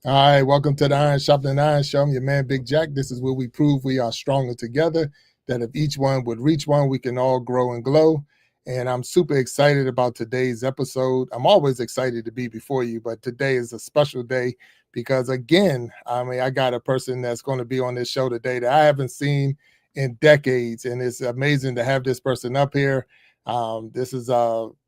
All right, welcome to the Iron Sharpening Iron Show. I'm your man, Big Jack. This is where we prove we are stronger together, that if each one would reach one, we can all grow and glow. And I'm super excited about today's episode. I'm always excited to be before you, but today is a special day because, again, I got a person that's going to be on this show today that I haven't seen in decades, and it's amazing to have this person up here. This is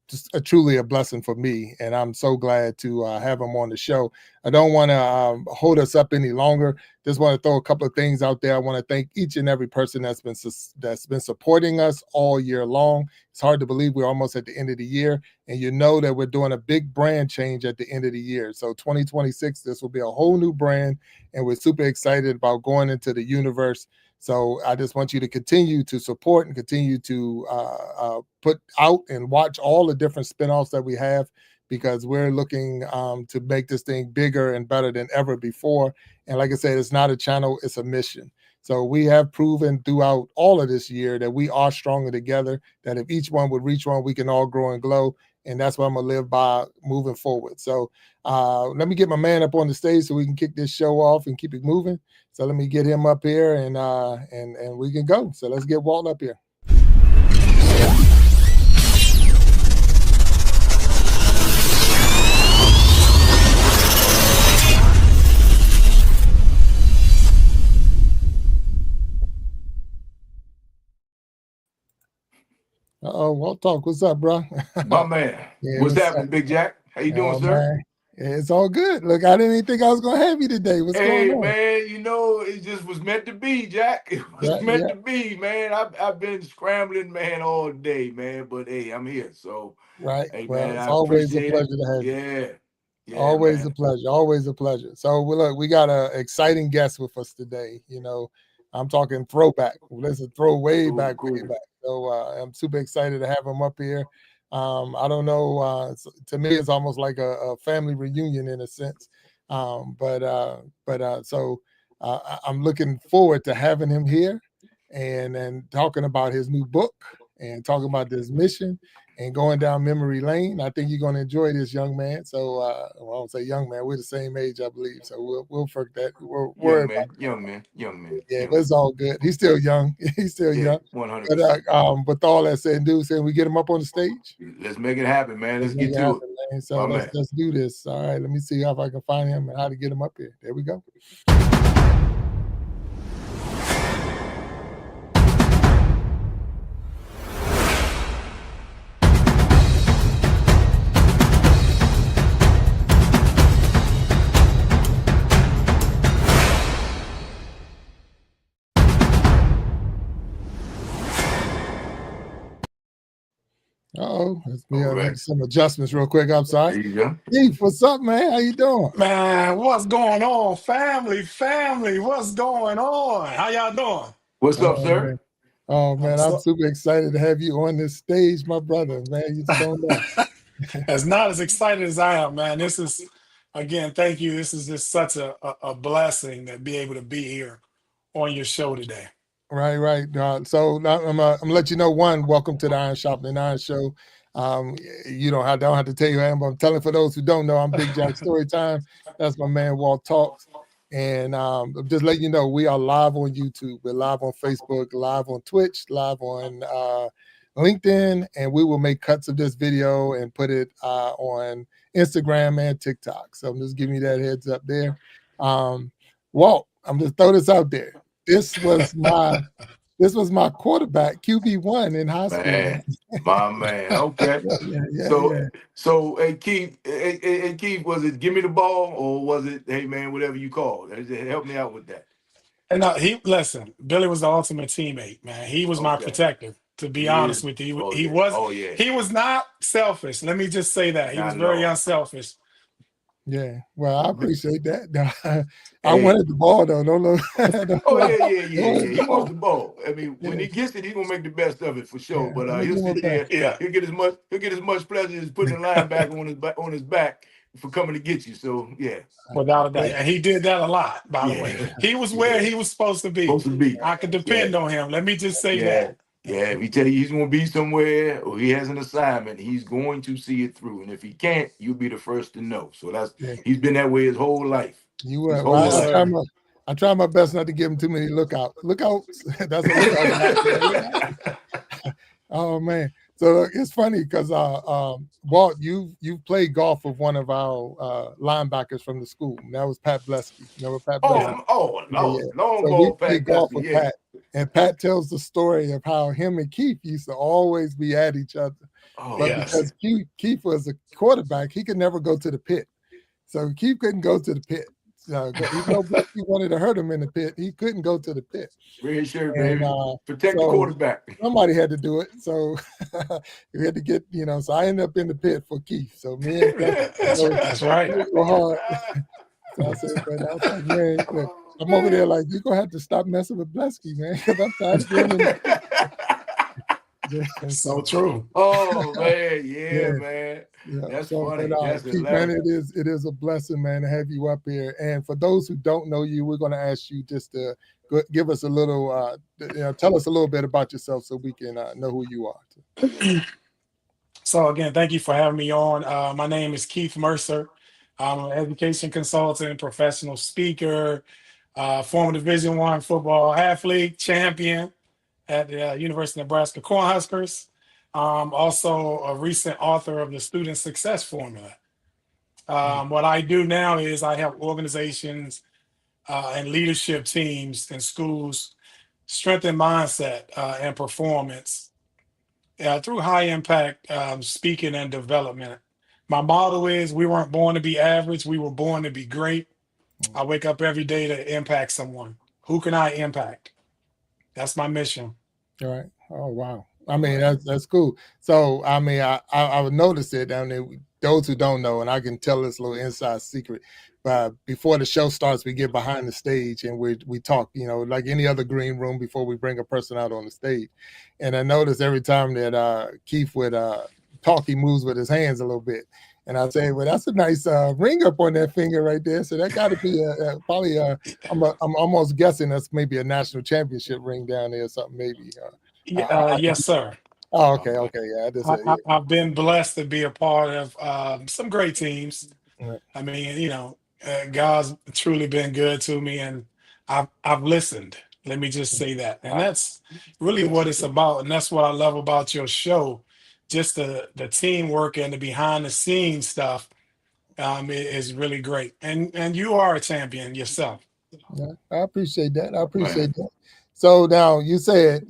just truly a blessing for me, and I'm so glad to have him on the show. I don't want to hold us up any longer. Just want to throw a couple of things out there. I want to thank each and every person that's been supporting us all year long. It's hard to believe we're almost at the end of the year, and you know that we're doing a big brand change at the end of the year. So 2026, this will be a whole new brand, and we're super excited about going into the universe. So I just want you to continue to support and continue to put out and watch all the different spinoffs that we have, because we're looking to make this thing bigger and better than ever before. And like I said, it's not a channel, it's a mission. So we have proven throughout all of this year that we are stronger together, that if each one would reach one, we can all grow and glow. And that's what I'm going to live by moving forward. So let me get my man up on the stage so we can kick this show off and keep it moving. So let me get him up here and we can go. So let's get Walt up here. Walt Talk. What's up, bro? My man. Yeah, what's happening, Big Jack? How you doing, sir? Man. It's all good. Look, I didn't even think I was going to have you today. What's going on? Man, you know, it just was meant to be, Jack. It was meant to be, man. I've been scrambling, man, all day, man. But, hey, I'm here. So, right. Hey, well, man, it's always a pleasure to have you. Yeah, always man. a pleasure. Always a pleasure. So, look, we got an exciting guest with us today. You know, I'm talking throwback. Let's throw way back. So I'm super excited to have him up here. I don't know. To me, it's almost like a family reunion in a sense. So I'm looking forward to having him here and talking about his new book and talking about this mission and going down memory lane. I think you're going to enjoy this, young man. So I won't say young man. We're the same age, I believe. So we'll forget that. We'll worry about young man. Yeah, but it's all good. He's still young. He's still young. 100%. But with all that said and do, saying we get him up on the stage. Let's make it happen, man. Let's get to it. Man. So let's do this. All right, let me see if I can find him and how to get him up here. There we go. Let's make some adjustments real quick. I'm sorry. There you go. Keith, what's up, man? How you doing? Man, what's going on? Family, what's going on? How y'all doing? What's up, sir? Man. Oh, man, I'm super excited to have you on this stage, my brother. Man, you're so nice. As not as excited as I am, man. This is, again, thank you. This is just such a blessing to be able to be here on your show today. Right. So I'm gonna let you know. One, welcome to the Iron Sharpening Iron Show. You don't have to tell you who I am, but I'm telling for those who don't know, I'm Big Jack Storytime. That's my man Walt Talks. And just letting you know, we are live on YouTube. We're live on Facebook, live on Twitch, live on LinkedIn, and we will make cuts of this video and put it on Instagram and TikTok. So I'm just giving you that heads up there. Walt, I'm just throw this out there. This was my quarterback, QB1 in high school. My man. Okay. So hey Keith, was it give me the ball or was it, hey man, whatever you call it? Help me out with that. And listen, Billy was the ultimate teammate, man. He was my protector, to be honest with you. He was not selfish. Let me just say that. He was very unselfish. Yeah, well, I appreciate that. I wanted the ball though. No. Yeah. He wants the ball. I mean, when he gets it, he's gonna make the best of it for sure. But he'll sit there. He'll get as much pleasure as putting the linebacker on his back for coming to get you. So yeah, without a doubt, and he did that a lot. By the way, he was where he was supposed to be. I could depend on him. Let me just say that. Yeah, if he tell you he's going to be somewhere or he has an assignment, he's going to see it through. And if he can't, you'll be the first to know. So he's been that way his whole life. You were. Well, I try my best not to give him too many lookouts. That's a lookout. Oh man. So it's funny because Walt, you've played golf with one of our linebackers from the school. And that was Pat Blesky. Remember Pat Blesky? Long so ball we Pat played golf with Blesky, Pat. And Pat tells the story of how him and Keith used to always be at each other. Because Keith was a quarterback, he could never go to the pit. So Keith couldn't go to the pit. Even though Blesky wanted to hurt him in the pit, he couldn't go to the pit. Red shirt, baby. Protect the quarterback. Somebody had to do it. So we had to get, so I ended up in the pit for Keith. So me and that's right. Hard. So I said, but I was like, man, look, I'm over there like, you're going to have to stop messing with Blesky, man, because I'm tired of being in the So true. Oh, man. Man. Yeah. That's funny. That's Keith, man, it is a blessing, man, to have you up here. And for those who don't know you, we're going to ask you just to give us a little, tell us a little bit about yourself so we can know who you are. So again, thank you for having me on. My name is Keith Mercer. I'm an education consultant, professional speaker, former Division I football athlete, champion at the University of Nebraska Cornhuskers. Also a recent author of the Student Success Formula. What I do now is I help organizations and leadership teams in schools strengthen mindset and performance through high impact speaking and development. My motto is we weren't born to be average, we were born to be great. I wake up every day to impact someone. Who can I impact? That's my mission. All right. Oh, wow. I mean, that's cool. So, I mean, I would notice it down there. Those who don't know, and I can tell this little inside secret, but before the show starts, we get behind the stage and we talk, like any other green room before we bring a person out on the stage. And I notice every time that Keith would talk, he moves with his hands a little bit. And I say, well, that's a nice ring up on that finger right there. So that got to be probably I'm almost guessing that's maybe a national championship ring down there or something, maybe. Yes, sir. Oh, okay. Yeah, I've been blessed to be a part of some great teams. Right. I mean, God's truly been good to me, and I've listened. Let me just say that, and that's really what it's about, and that's what I love about your show. Just the teamwork and the behind the scenes stuff is really great, and you are a champion yourself. Yeah, I appreciate that. So now you say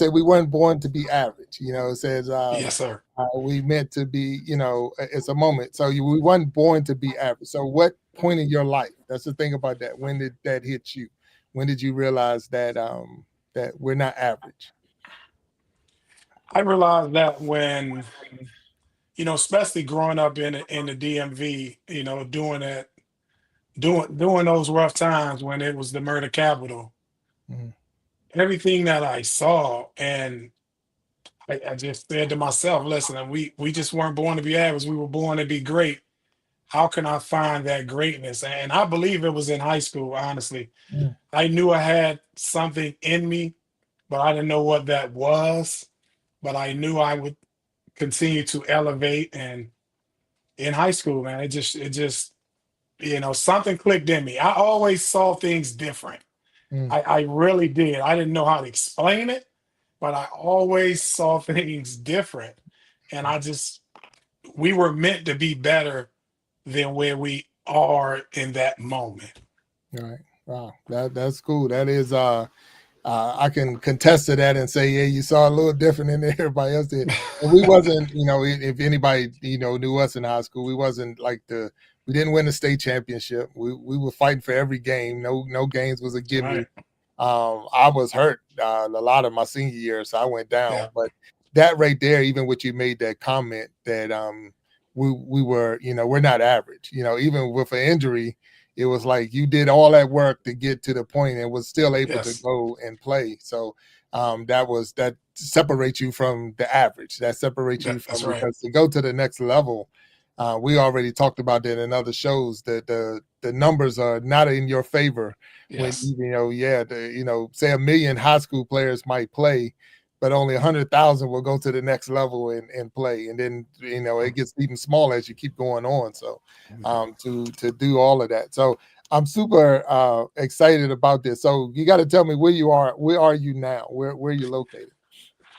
we weren't born to be average. It says yes, sir. We meant to be. It's a moment. So we weren't born to be average. So what point in your life? That's the thing about that. When did that hit you? When did you realize that that we're not average? I realized that when, especially growing up in the DMV, during those rough times when it was the murder capital, everything that I saw, and I just said to myself, listen, we just weren't born to be average. We were born to be great. How can I find that greatness? And I believe it was in high school, honestly. I knew I had something in me, but I didn't know what that was. But I knew I would continue to elevate. And in high school, man, it just something clicked in me. I always saw things different. I really did. I didn't know how to explain it, but I always saw things different. And we were meant to be better than where we are in that moment. All right. Wow. That's cool. That is I can contest to that and say, yeah, you saw a little different than everybody else did. And we wasn't, if anybody, knew us in high school, we wasn't like we didn't win the state championship. We were fighting for every game. No games was a given. Right. I was hurt a lot of my senior year, so I went down. Yeah. But that right there, even what you made that comment that we were, we're not average. Even with an injury, it was like you did all that work to get to the point and was still able to go and play. So that separates you from the average. That separates you from because to go to the next level. We already talked about that in other shows that the numbers are not in your favor. Yes. When say 1 million high school players might play, but only 100,000 will go to the next level and play. And then, it gets even smaller as you keep going on. So to do all of that. So I'm super excited about this. So you got to tell me where you are. Where are you now? Where are you located?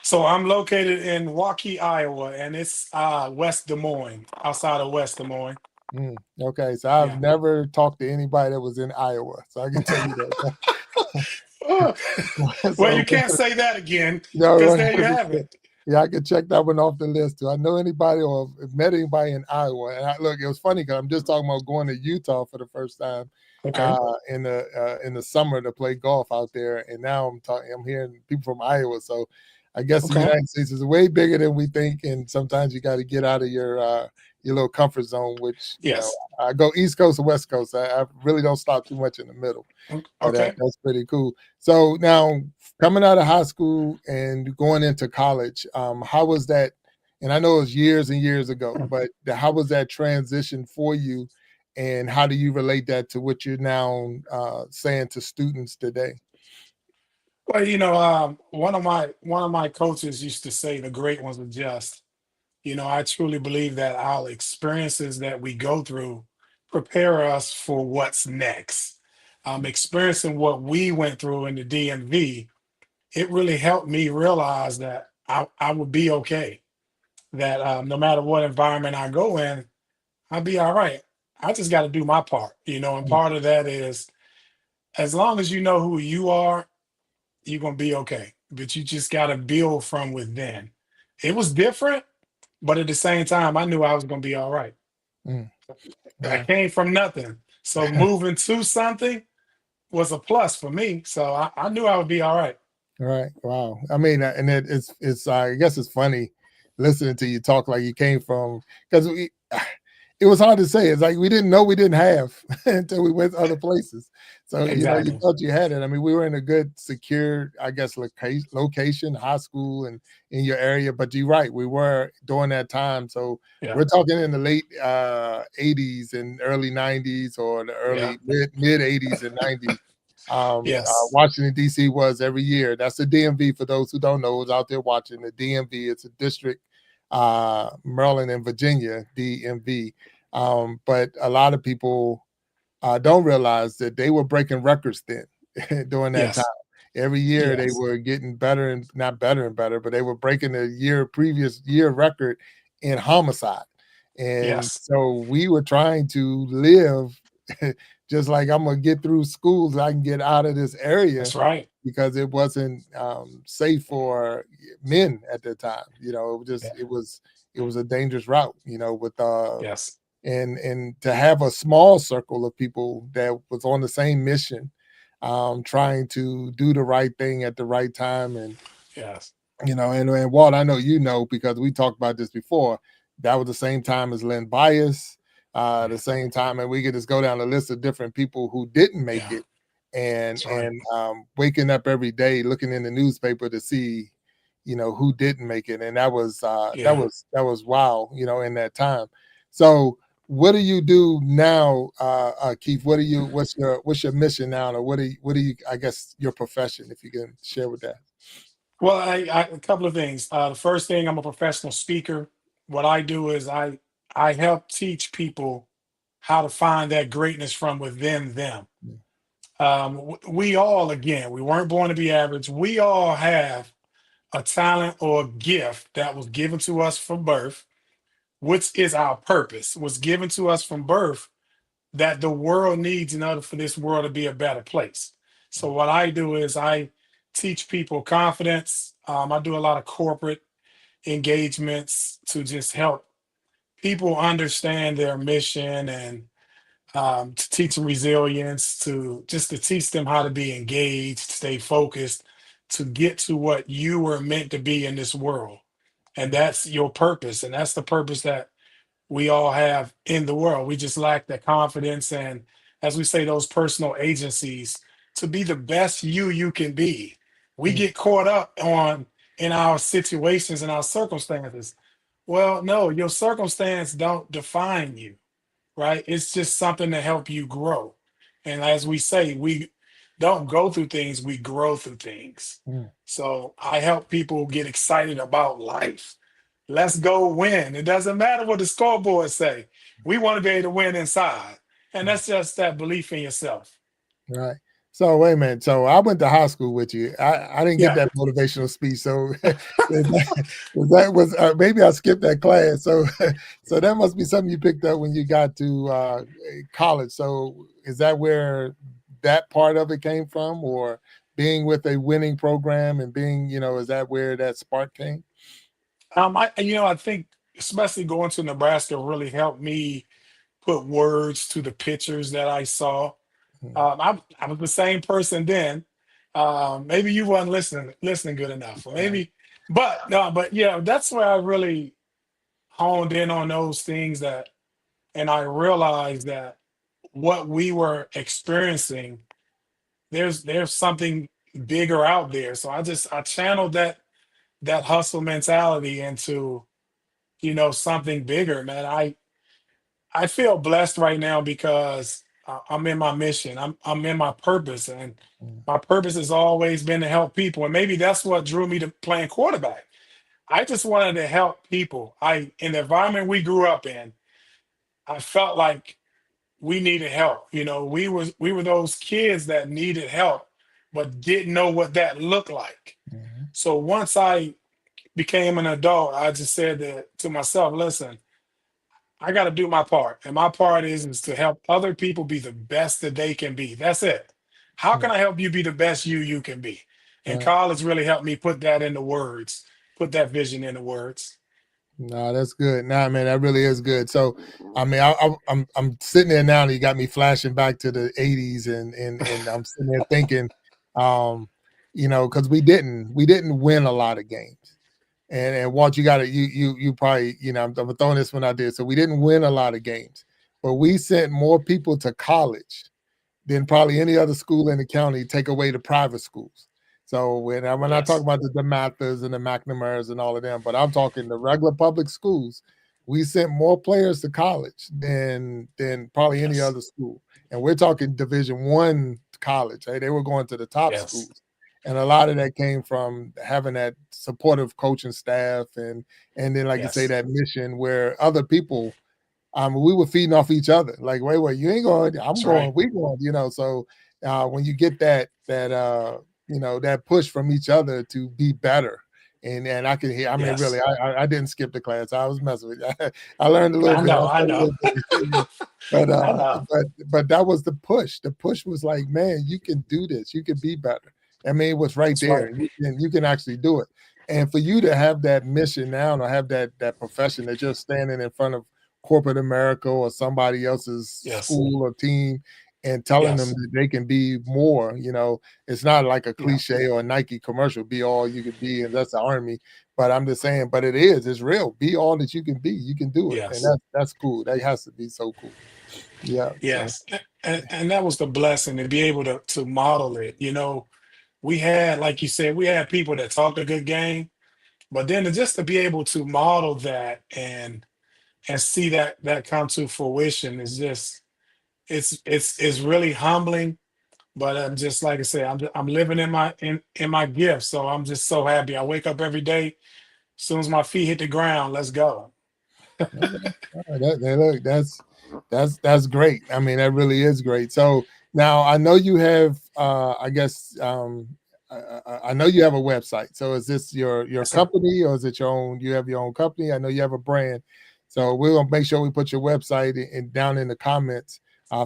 So I'm located in Waukee, Iowa, and it's West Des Moines, outside of West Des Moines. Okay, so I've Yeah. never talked to anybody that was in Iowa, so I can tell you that. Oh, well, So you can't say that again, no, because there you have 100%. it. Yeah, I can check that one off the list too. I know anybody or have met anybody in Iowa, and look, it was funny because I'm just talking about going to Utah for the first time Okay. in the summer to play golf out there, and now I'm hearing people from Iowa. So I guess the Okay. United States is way bigger than we think, and sometimes you got to get out of your little comfort zone. Which Yes. I go East Coast or West Coast. I really don't stop too much in the middle. But Okay. that's pretty cool. So now, coming out of high school and going into college, how was that? And I know it was years and years ago, but how was that transition for you? And how do you relate that to what you're now saying to students today? Well, one of my coaches used to say, "The great ones are just." I truly believe that our experiences that we go through prepare us for what's next. Experiencing what we went through in the DMV, it really helped me realize that I would be okay. That no matter what environment I go in, I'll be all right. I just got to do my part, and Mm, part of that is, as long as you know who you are, you're going to be okay. But you just got to build from within. It was different, but at the same time, I knew I was going to be all right. mm, I wow. came from nothing. So moving to something was a plus for me. So I knew I would be all right. Right. Wow. I mean, and it's I guess it's funny listening to you talk like you came from because it was hard to say. It's like we didn't know we didn't have until we went other places. So you Exactly. thought you had it. I mean, we were in a good, secure, I guess, location, high school, and in your area. But you're right, we were during that time. So Yeah. we're talking in the late '80s and early '90s, or the Yeah. early mid '80s and '90s. Yes. Washington D.C. was every year. That's the DMV. For those who don't know, who's out there watching, the DMV. It's a district, Maryland and Virginia, DMV. But a lot of people don't realize that they were breaking records then during that time. Yes. Every year they Yes. were getting better and not better and better, but they were breaking the previous year record in homicide. And Yes. so we were trying to live just like I'm gonna get through school so I can get out of this area That's right. because it wasn't safe for men at the time. It was Yeah. just it was a dangerous route. With Yes. and to have a small circle of people that was on the same mission, trying to do the right thing at the right time. And Yes. and Walt, I know because we talked about this before. That was the same time as Len Bias, the Yeah. same time, and we could just go down the list of different people who didn't make Yeah. it, and That's right. and waking up every day looking in the newspaper to see, who didn't make it, and that was Yeah. wow, in that time. So what do you do now, Keith? What's your mission now, or what do you I guess your profession, if you can share with that? Well, a couple of things. The first thing, I'm a professional speaker. What I do is I help teach people how to find that greatness from within them. We all, again, we weren't born to be average. We all have a talent or a gift that was given to us from birth, which is our purpose, was given to us from birth, that the world needs in order for this world to be a better place. So what I do is I teach people confidence. I do a lot of corporate engagements to just help people understand their mission, and to teach them resilience, to teach them how to be engaged, stay focused, to get to what you were meant to be in this world. And that's your purpose. And that's the purpose that we all have in the world. We just lack the confidence and, as we say, those personal agencies to be the best you can be. We Mm, get caught up on in our situations and our circumstances. Well, no, your circumstance don't define you, right? It's just something to help you grow. And as we say, we don't go through things, we grow through things. mm, So I help people get excited about life. Let's go win. It doesn't matter what the scoreboard say. We want to be able to win inside. And that's just that belief in yourself. Right. So wait a minute. So I went to high school with you. I didn't get Yeah. that motivational speech. So that was maybe I skipped that class. So so that must be something you picked up when you got to college. So is that where that part of it came from, or being with a winning program and being, is that where that spark came? I think especially going to Nebraska really helped me put words to the pictures that I saw. Mhm. I was the same person then. Maybe you weren't listening good enough, or Right. maybe, but no, but yeah, that's where I really honed in on those things and I realized that what we were experiencing, there's something bigger out there. So I channeled that hustle mentality into something bigger, man. I feel blessed right now because I'm in my mission. I'm in my purpose, and Mm. my purpose has always been to help people. And maybe that's what drew me to playing quarterback. I just wanted to help people. In the environment we grew up in, I felt like we needed help. We were those kids that needed help, but didn't know what that looked like. Mhm. So once I became an adult, I just said to myself, listen, I got to do my part. And my part is to help other people be the best that they can be. That's it. How Mm. can I help you be the best you can be? And Right. college really helped me put that into words, put that vision into words. No, that's good. Nah, man, that really is good. So, I mean, I'm sitting there now, and you got me flashing back to the '80s, and I'm sitting there thinking, because we didn't win a lot of games, and Walt, you got to you probably I'm throwing this one out there. So we didn't win a lot of games, but we sent more people to college than probably any other school in the county, take away the private schools. So when I talk Yes. about the Mathers and the McNamara's and all of them, but I'm talking the regular public schools, we sent more players to college than probably any Yes. other school. And we're talking Division I college. Hey, they were going to the top Yes. schools. And a lot of that came from having that supportive coaching staff and then like you say, Yes. that mission where other people we were feeding off each other. Like, wait, you ain't going, I'm That's right. going, we going. So when you get that push from each other to be better. And I can hear, I mean, really, Yes. I didn't skip the class. I was messing with you. I learned a little I bit. I know. I studied a know. little bit. But I uh know. but that was the push. The push was like, man, you can do this. You can be better. I mean, it was right That's there. right. You can actually do it. And for you to have that mission now, or have that profession that you're standing in front of corporate America or somebody else's Yes. school or team and telling them Yes. that they can be more, it's not like a Yeah. cliche or a Nike commercial, be all you can be, and that's the army. But I'm just saying, but it's real. Be all that you can be. You can do it. And Yes. that's cool. That has to be so cool. Yeah. So Yes. And that was the blessing to be able to model it. We had, like you said, we had people that talked a good game, but then just to be able to model that and see that come to fruition is just it's really humbling. But I'm just like I say, I'm living in my gift, so I'm just so happy. I wake up every day. As soon as my feet hit the ground, let's go. okay. All right. Look, that's great. I mean, that really is great. So now I know you have, I guess, I know you have a website. So is this your Yes, sir. company, or is it your own? You have your own company. I know you have a brand. So we're gonna make sure we put your website down in the comments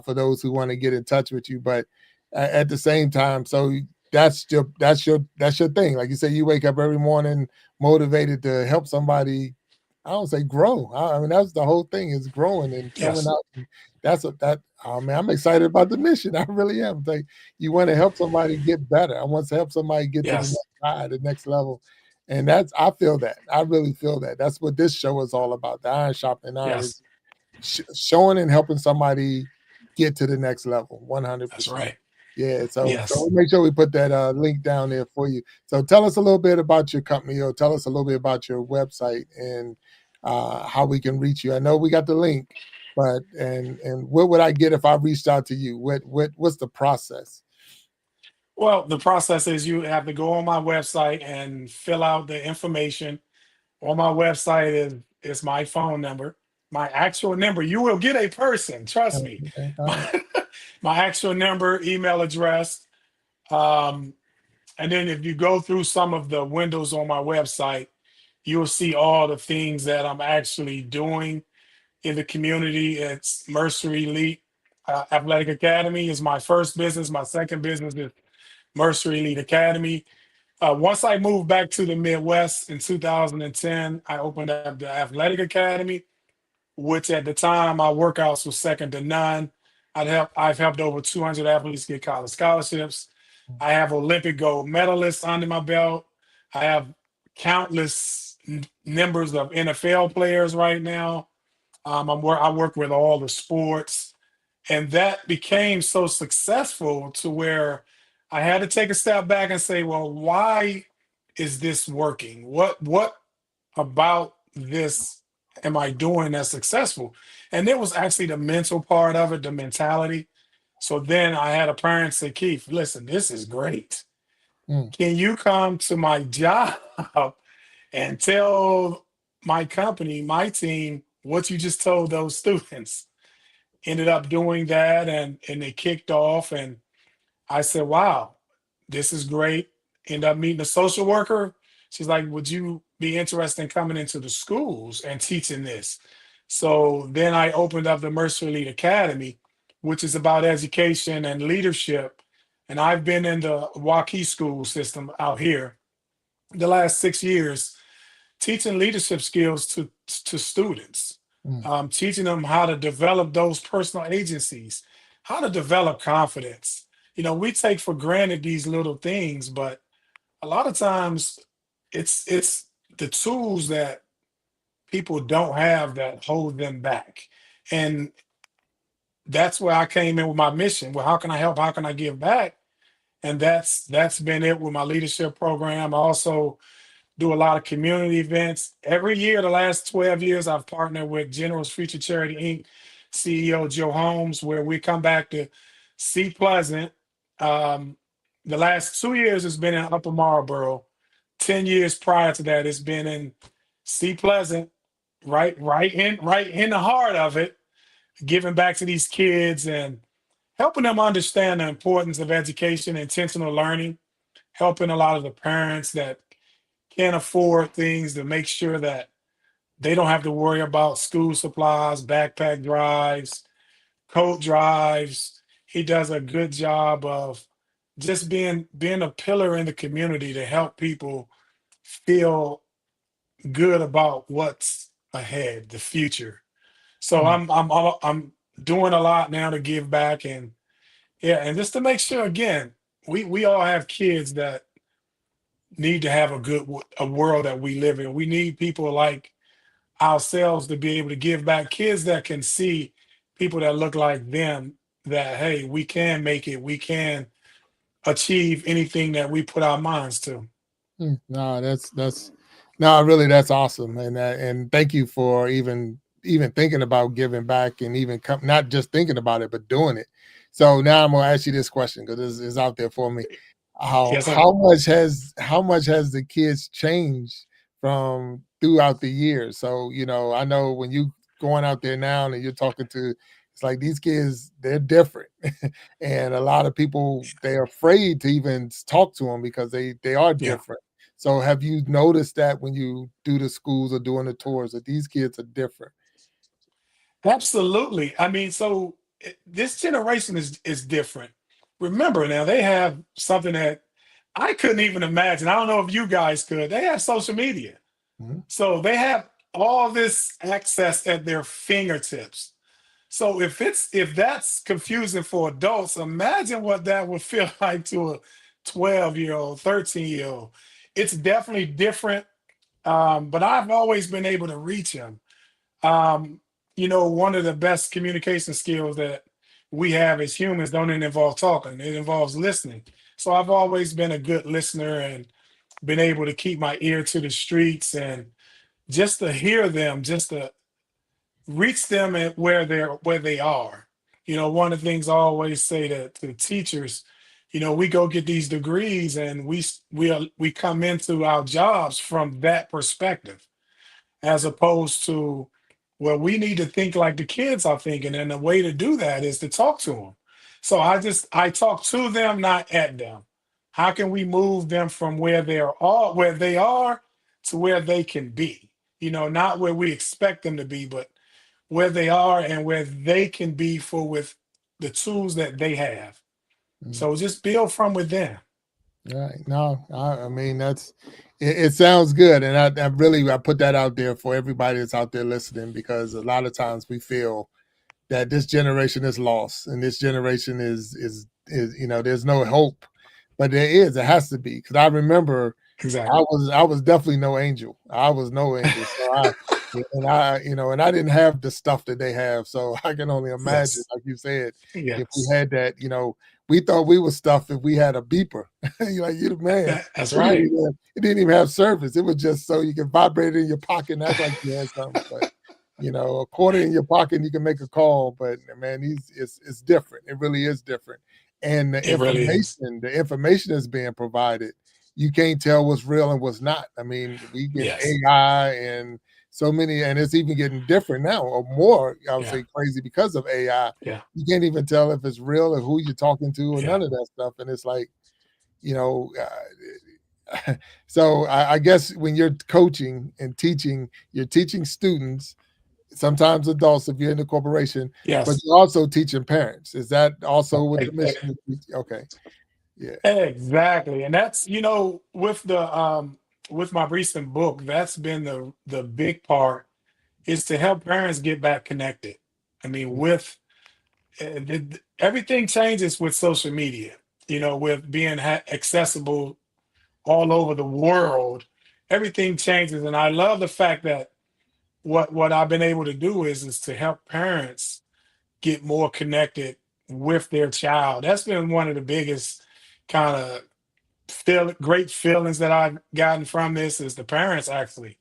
for those who want to get in touch with you. But at the same time, so that's your thing. Like you say, you wake up every morning motivated to help somebody. I don't say grow. I mean, that's the whole thing, is growing and coming Yes. out. And oh man, I'm excited about the mission. I really am. Like, you want to help somebody get better. I want to help somebody get to the Yes. next high, the next level. And I feel that. I really feel that. That's what this show is all about. The Iron Sharpening Iron is Yes. showing and helping somebody get to the next level. That's 100%. right. Yeah, so Yes. we'll make sure we put that link down there for you. So tell us a little bit about your company, or tell us a little bit about your website and how we can reach you. I know we got the link, but and what would I get if I reached out to you? What's the process? Well, the process is you have to go on my website and fill out the information. On my website is my phone number. my actual number. You will get a person, trust me. Okay. All right. My, my actual number, email address. Um, and then if you go through some of the windows on my website, you'll see all the things that I'm actually doing in the community. It's Mercer Elite Athletic Academy is my first business. My second business is Mercer Elite Academy. Once I moved back to the Midwest in 2010, I opened up the Athletic Academy, which at the time my workouts was second to none. I've helped over 200 athletes get college scholarships. I have Olympic gold medalists under my belt. I have countless numbers of NFL players right now. I work with all the sports, and that became so successful to where I had to take a step back and say, well, why is this working? What about this am I doing that's successful? And it was actually the mental part of it, the mentality. So then I had a parent say, Keith, listen, this is great. Mm. Can you come to my job and tell my company, my team, what you just told those students? Ended up doing that, and they kicked off, and I said, wow, this is great. End up meeting a social worker. She's like, would you be interested in coming into the schools and teaching this? So then I opened up the Mercer Elite Academy, which is about education and leadership. And I've been in the Waukee school system out here the last 6 years, teaching leadership skills to students, Mm. teaching them how to develop those personal agencies, how to develop confidence. We take for granted these little things, but a lot of times it's the tools that people don't have that hold them back. And that's where I came in with my mission. Well, how can I help? How can I give back? And that's been it with my leadership program. I also do a lot of community events. Every year, the last 12 years, I've partnered with General's Future Charity Inc. CEO Joe Holmes, where we come back to See Pleasant. The last 2 years has been in Upper Marlboro. 10 years prior to that, it's been in See Pleasant, right in the heart of it, giving back to these kids and helping them understand the importance of education, intentional learning, helping a lot of the parents that can't afford things to make sure that they don't have to worry about school supplies, backpack drives, coat drives. He does a good job of just being a pillar in the community to help people feel good about what's ahead, the future. So Mm. I'm doing a lot now to give back, and yeah, and just to make sure again, we all have kids that need to have a world that we live in. We need people like ourselves to be able to give back, kids that can see people that look like them, that hey, we can make it, we can achieve anything that we put our minds to. No, that's no, really, that's awesome, and thank you for even thinking about giving back, and even not just thinking about it, but doing it. So now I'm gonna ask you this question because it's out there for me. How Yes, sir. how much has the kids changed from throughout the years? So I know when you going out there now and you're talking to, it's like these kids, they're different. And a lot of people, they're afraid to even talk to them because they are Yeah, different. So have you noticed that when you do the schools or doing the tours that these kids are different? absolutely. I mean, so this generation is different. Remember now, they have something that I couldn't even imagine. I don't know if you guys could. They have social media. Mhm. So they have all this access at their fingertips. So if that's confusing for adults, imagine what that would feel like to a 12-year-old, 13-year-old. It's definitely different. But I've always been able to reach them. Um, one of the best communication skills that we have as humans don't involve talking, it involves listening. So I've always been a good listener and been able to keep my ear to the streets and just to hear them, just to reach them at where they are. One of the things I always say to teachers, we go get these degrees and we come into our jobs from that perspective, as opposed to Well, we need to think like the kids are thinking, and the way to do that is to talk to them. So I talk to them, not at them. How can we move them from where they are to where they can be? Not where we expect them to be, but where they are and where they can be with the tools that they have. So just build from within. Right. No, I mean, it sounds good. And I put that out there for everybody that's out there listening, because a lot of times we feel that this generation is lost and this generation is there's no hope, but it has to be. Because I remember Exactly. I was definitely no angel. I was no angel. So and I didn't have the stuff that they have. So I can only imagine, Yes. like you said, if we Yes. had that, we thought we were stuff if we had a beeper. You're like, you the man. That's right. It didn't even have service. It was just so you can vibrate it in your pocket and act like you had something. But a quarter in your pocket and you can make a call. But man, it's different. It really is different. And It really is. the information that's being provided, you can't tell what's real and what's not. I mean, we get Yes. AI and so many, and it's even getting different now, or more, I would say, crazy because of AI. Yeah. You can't even tell if it's real or who you're talking to or Yeah. none of that stuff. And it's like, so I guess when you're coaching and teaching, you're teaching students, sometimes adults if you're in the corporation, Yes. but you're also teaching parents. Is that also what the mission is? Okay. Yeah. Exactly. And that's, with my recent book, that's been the big part, is to help parents get back connected. I mean, everything changes with social media, with being accessible all over the world, everything changes. And I love the fact that what I've been able to do is to help parents get more connected with their child. That's been one of the biggest kind of great feelings that I've gotten from this, is the parents actually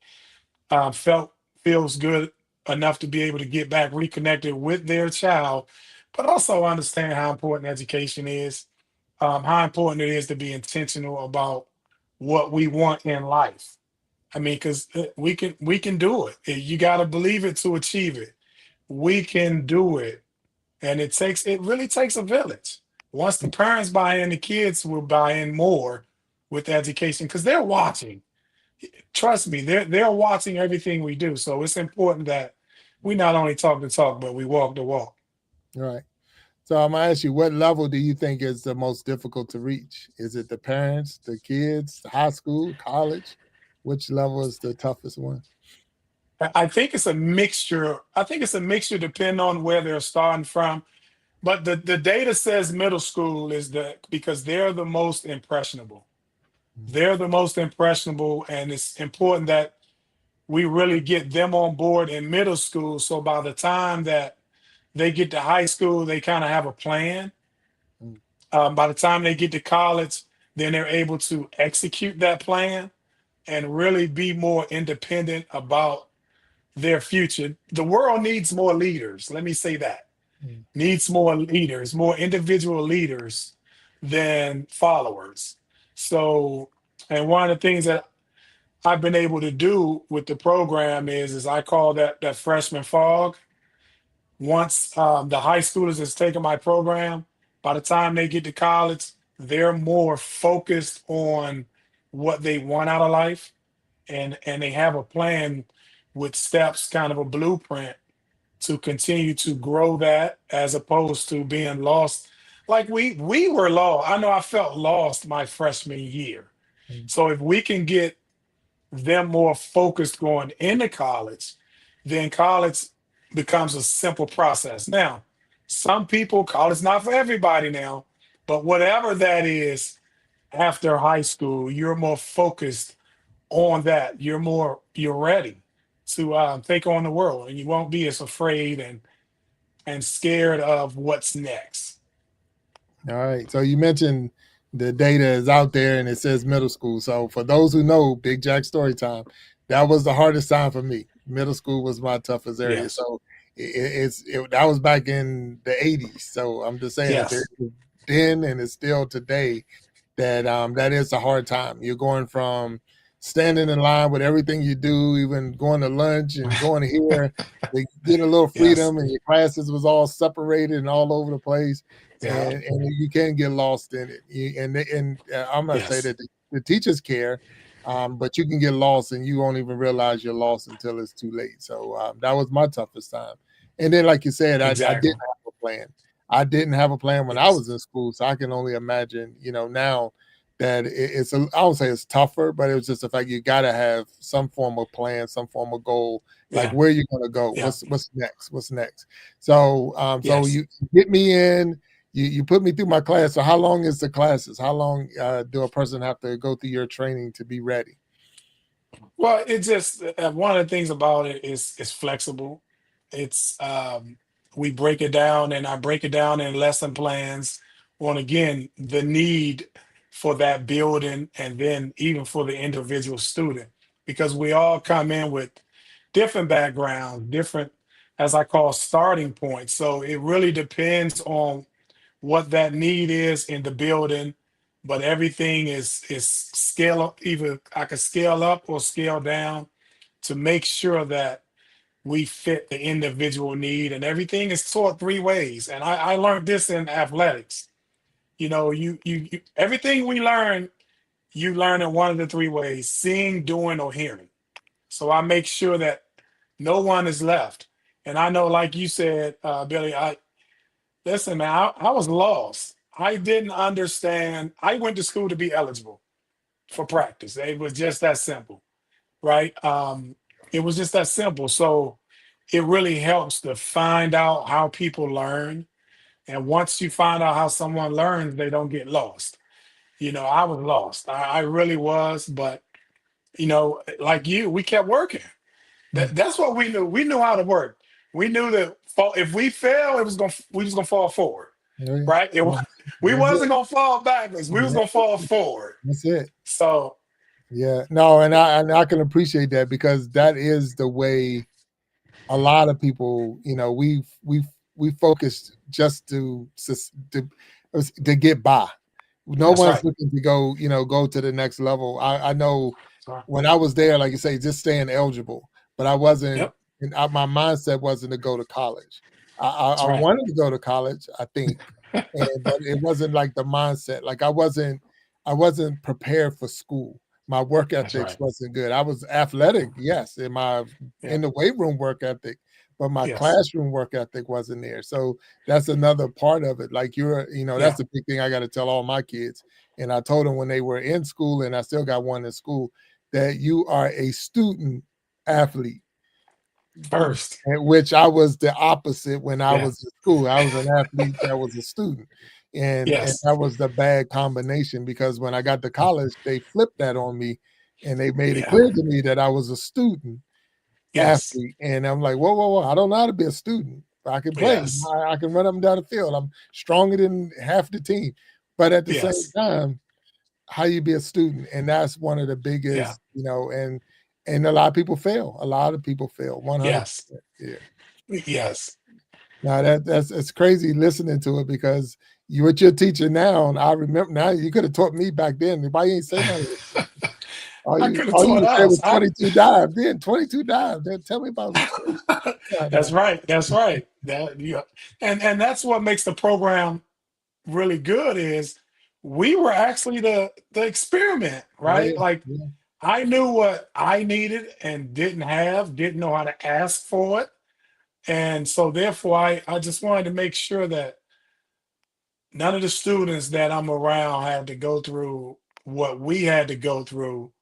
feels good enough to be able to get back reconnected with their child, but also understand how important education is, how important it is to be intentional about what we want in life. I mean, because we can do it. You got to believe it to achieve it. We can do it, and it really takes a village. Once the parents buy in, the kids will buy in more with education, because they're watching. Trust me, they're watching everything we do. So it's important that we not only talk the talk, but we walk the walk. Right. So I'm gonna ask you, what level do you think is the most difficult to reach? Is it the parents, the kids, high school, college? Which level is the toughest one? I think it's a mixture. I think it's a mixture depending on where they're starting from. But the data says middle school because they're the most impressionable. They're the most impressionable, and it's important that we really get them on board in middle school. So by the time that they get to high school, they kind of have a plan. By the time they get to college, then they're able to execute that plan and really be more independent about their future. The world needs more leaders. Let me say that. Needs more leaders, more individual leaders than followers. So, and one of the things that I've been able to do with the program is I call that freshman fog. Once the high schoolers has taken my program, by the time they get to college, they're more focused on what they want out of life, and they have a plan with steps, kind of a blueprint to continue to grow that, as opposed to being lost. Like we were lost. I know I felt lost my freshman year. So if we can get them more focused going into college, then college becomes a simple process. Now, some people, college not for everybody now, but whatever that is, after high school, you're more focused on that. You're ready to take on the world, and you won't be as afraid and scared of what's next. All right. So you mentioned the data is out there and it says middle school. So for those who know Big Jack story time, that was the hardest time for me. Middle school was my toughest area. Yes. So that was back in the 80s. So I'm just saying that Yes. then and it's still today that that is a hard time. You're going from standing in line with everything you do, even going to lunch and going here. They get a little freedom, and your classes was all separated and all over the place, and you can get lost in it. And I'm not saying that the teachers care, but you can get lost and you won't even realize you're lost until it's too late. So that was my toughest time. And then, like you said, I didn't have a plan. I didn't have a plan when I was in school, so I can only imagine, now that I don't say it's tougher, but it was just the fact you got to have some form of plan, some form of goal, like where you're going to go, what's next. So so you get me in, you put me through my class. So how long is the classes? How long do a person have to go through your training to be ready? Well, it just one of the things about it is it's flexible. It's we break it down, and I break it down in lesson plans on, again, the need for that building, and then even for the individual student, because we all come in with different backgrounds, different, as I call, starting points. So it really depends on what that need is in the building, but everything is scale up. Either I can scale up or scale down to make sure that we fit the individual need, and everything is taught three ways. And I learned this in athletics. You everything we learn, you learn in one of the three ways: seeing, doing, or hearing. So I make sure that no one is left. And I know, like you said, Billy, listen, man, I was lost. I didn't understand. I went to school to be eligible for practice. It was just that simple, right? It was just that simple. So it really helps to find out how people learn. And once you find out how someone learns, they don't get lost. I was lost. I really was. But, like you, we kept working. That's what we knew. We knew how to work. We knew that if we fell, we was gonna fall forward, right? We wasn't gonna fall backwards. We was gonna fall forward. That's it. So, yeah, no, and I can appreciate that, because that is the way a lot of people, we focused just to get by. No one's looking to go to the next level. I know when I was there, like you say, just staying eligible, but I wasn't. And my mindset wasn't to go to college. I wanted to go to college, I think, but it wasn't like the mindset. Like I wasn't prepared for school. My work ethics wasn't good. I was athletic, yes, in the weight room work ethic, but my classroom work ethic wasn't there. So that's another part of it. Like that's the big thing I got to tell all my kids. And I told them when they were in school, and I still got one in school, that you are a student athlete. First, which I was the opposite when I was in school. I was an athlete that was a student, and that was the bad combination, because when I got to college, they flipped that on me, and they made it clear to me that I was a student athlete. And I'm like, whoa, I don't know how to be a student. I can play. I can run up and down the field. I'm stronger than half the team, but at the same time, how you be a student, and that's one of the biggest, and a lot of people fail. 100%. Yes. Now it's crazy listening to it, because what you're teaching now, and I remember now, you could have taught me back then. If I ain't say nothing, all you said was 22 dives. Then 22 dives. Then tell me about it. That's right. And that's what makes the program really good, is we were actually the experiment, right? I knew what I needed and didn't know how to ask for it. And so therefore I just wanted to make sure that none of the students that I'm around had to go through what we had to go through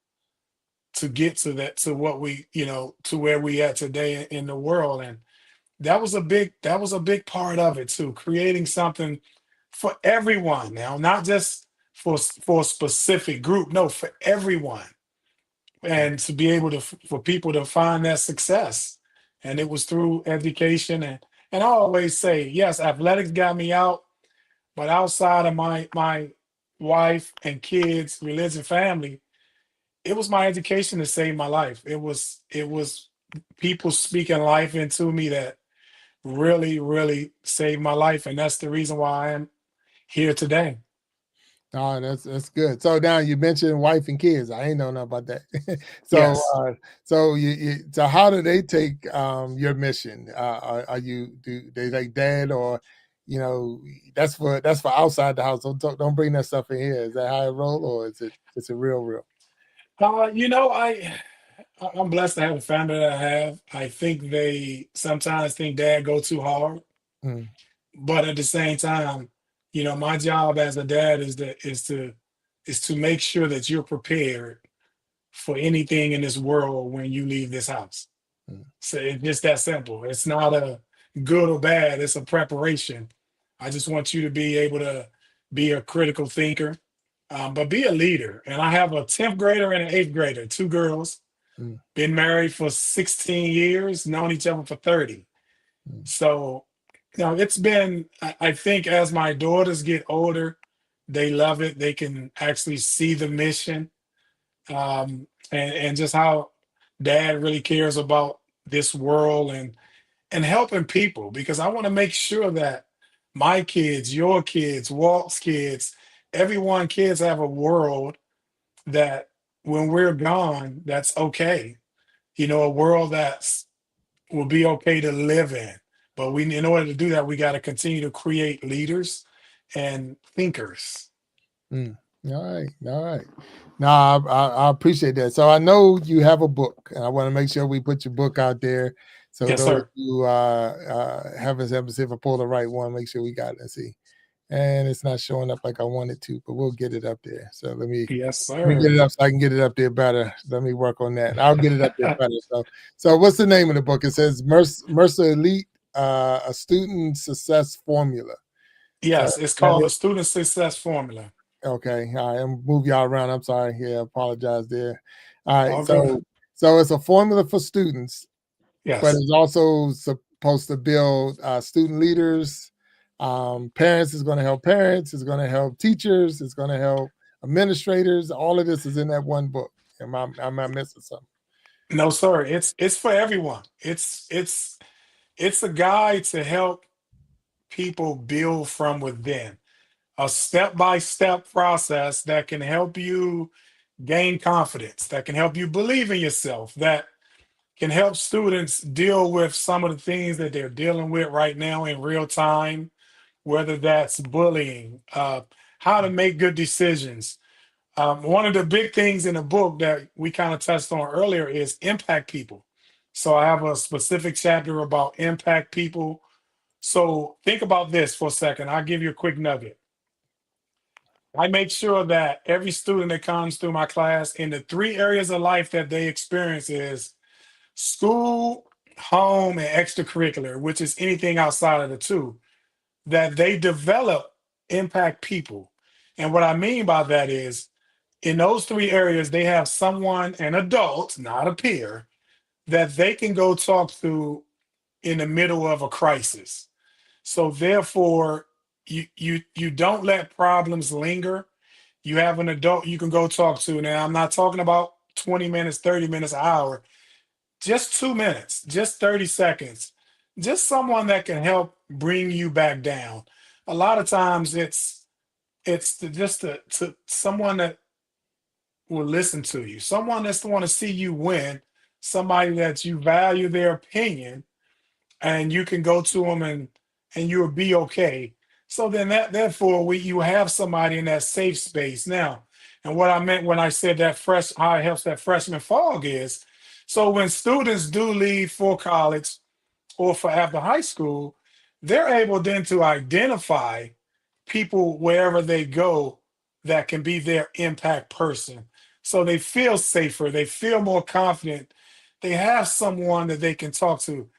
to get to what we, to where we at today in the world. And that was a big part of it too, creating something for everyone now, not just for a specific group, no, for everyone. And to be able for people to find that success. And it was through education. And I always say, yes, athletics got me out, but outside of my wife and kids, religion, family, it was my education that saved my life. It was people speaking life into me that really, really saved my life. And that's the reason why I am here today. Oh, that's good. So now you mentioned wife and kids. I ain't know nothing about that. So, Yes. so how do they take your mission? Are you do they like dad, or that's for outside the house? Don't bring that stuff in here. Is that how it roll, or is it real? I'm blessed to have the family that I have. I think they sometimes think dad go too hard, Mm, but at the same time, my job as a dad is to make sure that you're prepared for anything in this world when you leave this house. mm, So it's just that simple. It's not a good or bad, it's a preparation. I just want you to be able to be a critical thinker, but be a leader. And I have a 10th grader and an 8th grader, two girls, mm, been married for 16 years, known each other for 30. mm, So, it's been, I think as my daughters get older, they love it. They can actually see the mission, and just how dad really cares about this world and helping people, because I want to make sure that my kids, your kids, Walt's kids, everyone kids have a world that when we're gone, that's okay. A world that's will be okay to live in. But in order to do that, we got to continue to create leaders and thinkers. mm. All right. No, I appreciate that. So I know you have a book, and I want to make sure we put your book out there. So Yes, those sir. who haven't see if I pull the right one, make sure we got it. And see, and it's not showing up like I want it to, but we'll get it up there. So Yes, let me get it sir. up so I can get it up there better. Let me work on that. I'll get it up there better. So what's the name of the book? It says Mercer Elite, a student success formula. So Yes, it's that called the is Student Success Formula. okay. All right, I'm move y'all around. I'm sorry. Yeah, apologize there. All right, All good. so it's a formula for students, but Yes. it's also supposed to build student leaders. Parents is going to help parents. It's going to help teachers. It's going to help administrators. All of this is in that one book. Am I missing something? No, sir. It's for everyone. It's a guide to help people build from within. A step-by-step process that can help you gain confidence, that can help you believe in yourself, that can help students deal with some of the things that they're dealing with right now in real time, whether that's bullying, how to make good decisions. One of the big things in the book that we kind of touched on earlier is impact people. So I have a specific chapter about impact people. So think about this for a second. I'll give you a quick nugget. I make sure that every student that comes through my class in the three areas of life that they experience is school, home, and extracurricular, which is anything outside of the two, that they develop impact people. And what I mean by that is in those three areas, they have someone, an adult, not a peer, that they can go talk to in the middle of a crisis. So therefore, you don't let problems linger. You have an adult you can go talk to. Now, I'm not talking about 20 minutes, 30 minutes, an hour, just 2 minutes, just 30 seconds, just someone that can help bring you back down. A lot of times it's to someone that will listen to you, someone that's want to see you win, somebody that you value their opinion, and you can go to them and you'll be okay. So then therefore you have somebody in that safe space now. And what I meant when I said that how it helps that freshman fog is, so when students do leave for college or for after high school, they're able then to identify people wherever they go that can be their impact person. So they feel safer, they feel more confident, they have someone that they can talk to.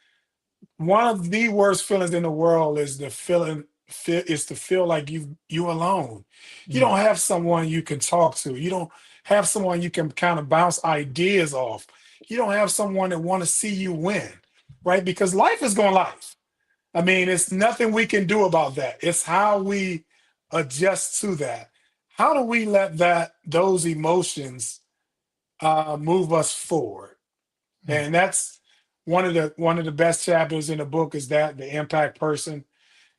One of the worst feelings in the world is the feeling is to feel like you alone. You Mm, don't have someone you can talk to. You don't have someone you can kind of bounce ideas off. You don't have someone that want to see you win, right? Because life is going life. I mean, it's nothing we can do about that. It's how we adjust to that. How do we let those emotions move us forward? mm, And that's one of the best chapters in the book is that the impact person.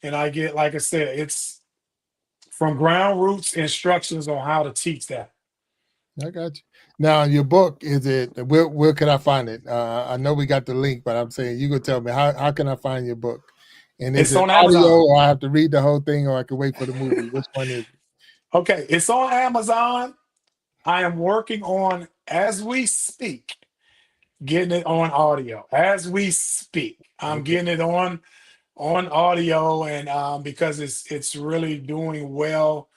And I get, like I said, it's from ground roots instructions on how to teach that. I got you. Now, your book, is it, where can I find it? I know we got the link, but I'm saying you could tell me, how can I find your book? And is It's it on audio, Amazon. or I have to read the whole thing, or I can wait for the movie? Which one is it? Okay, it's on Amazon. I am working on, as we speak, getting it on audio. As we speak, I'm Okay. getting it on audio, and because it's really doing well.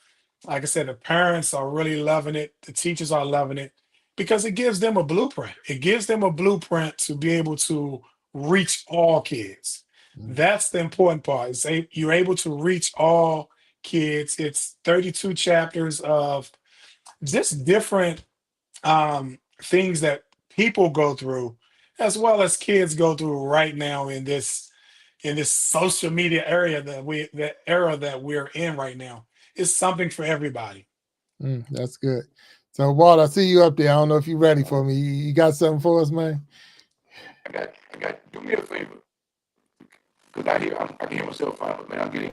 Like I said, the parents are really loving it. The teachers are loving it because it gives them a blueprint. It gives them a blueprint to be able to reach all kids. Mm. That's the important part. You're able to reach all kids. It's 32 chapters of just different things that people go through, as well as kids go through right now in this social media area that era that we're in right now. It's something for everybody. That's good. So, Walt, I see you up there. I don't know if you're ready for me. You got something for us, man? I got. Do me a favor, because I can hear myself fine, but man, I'm getting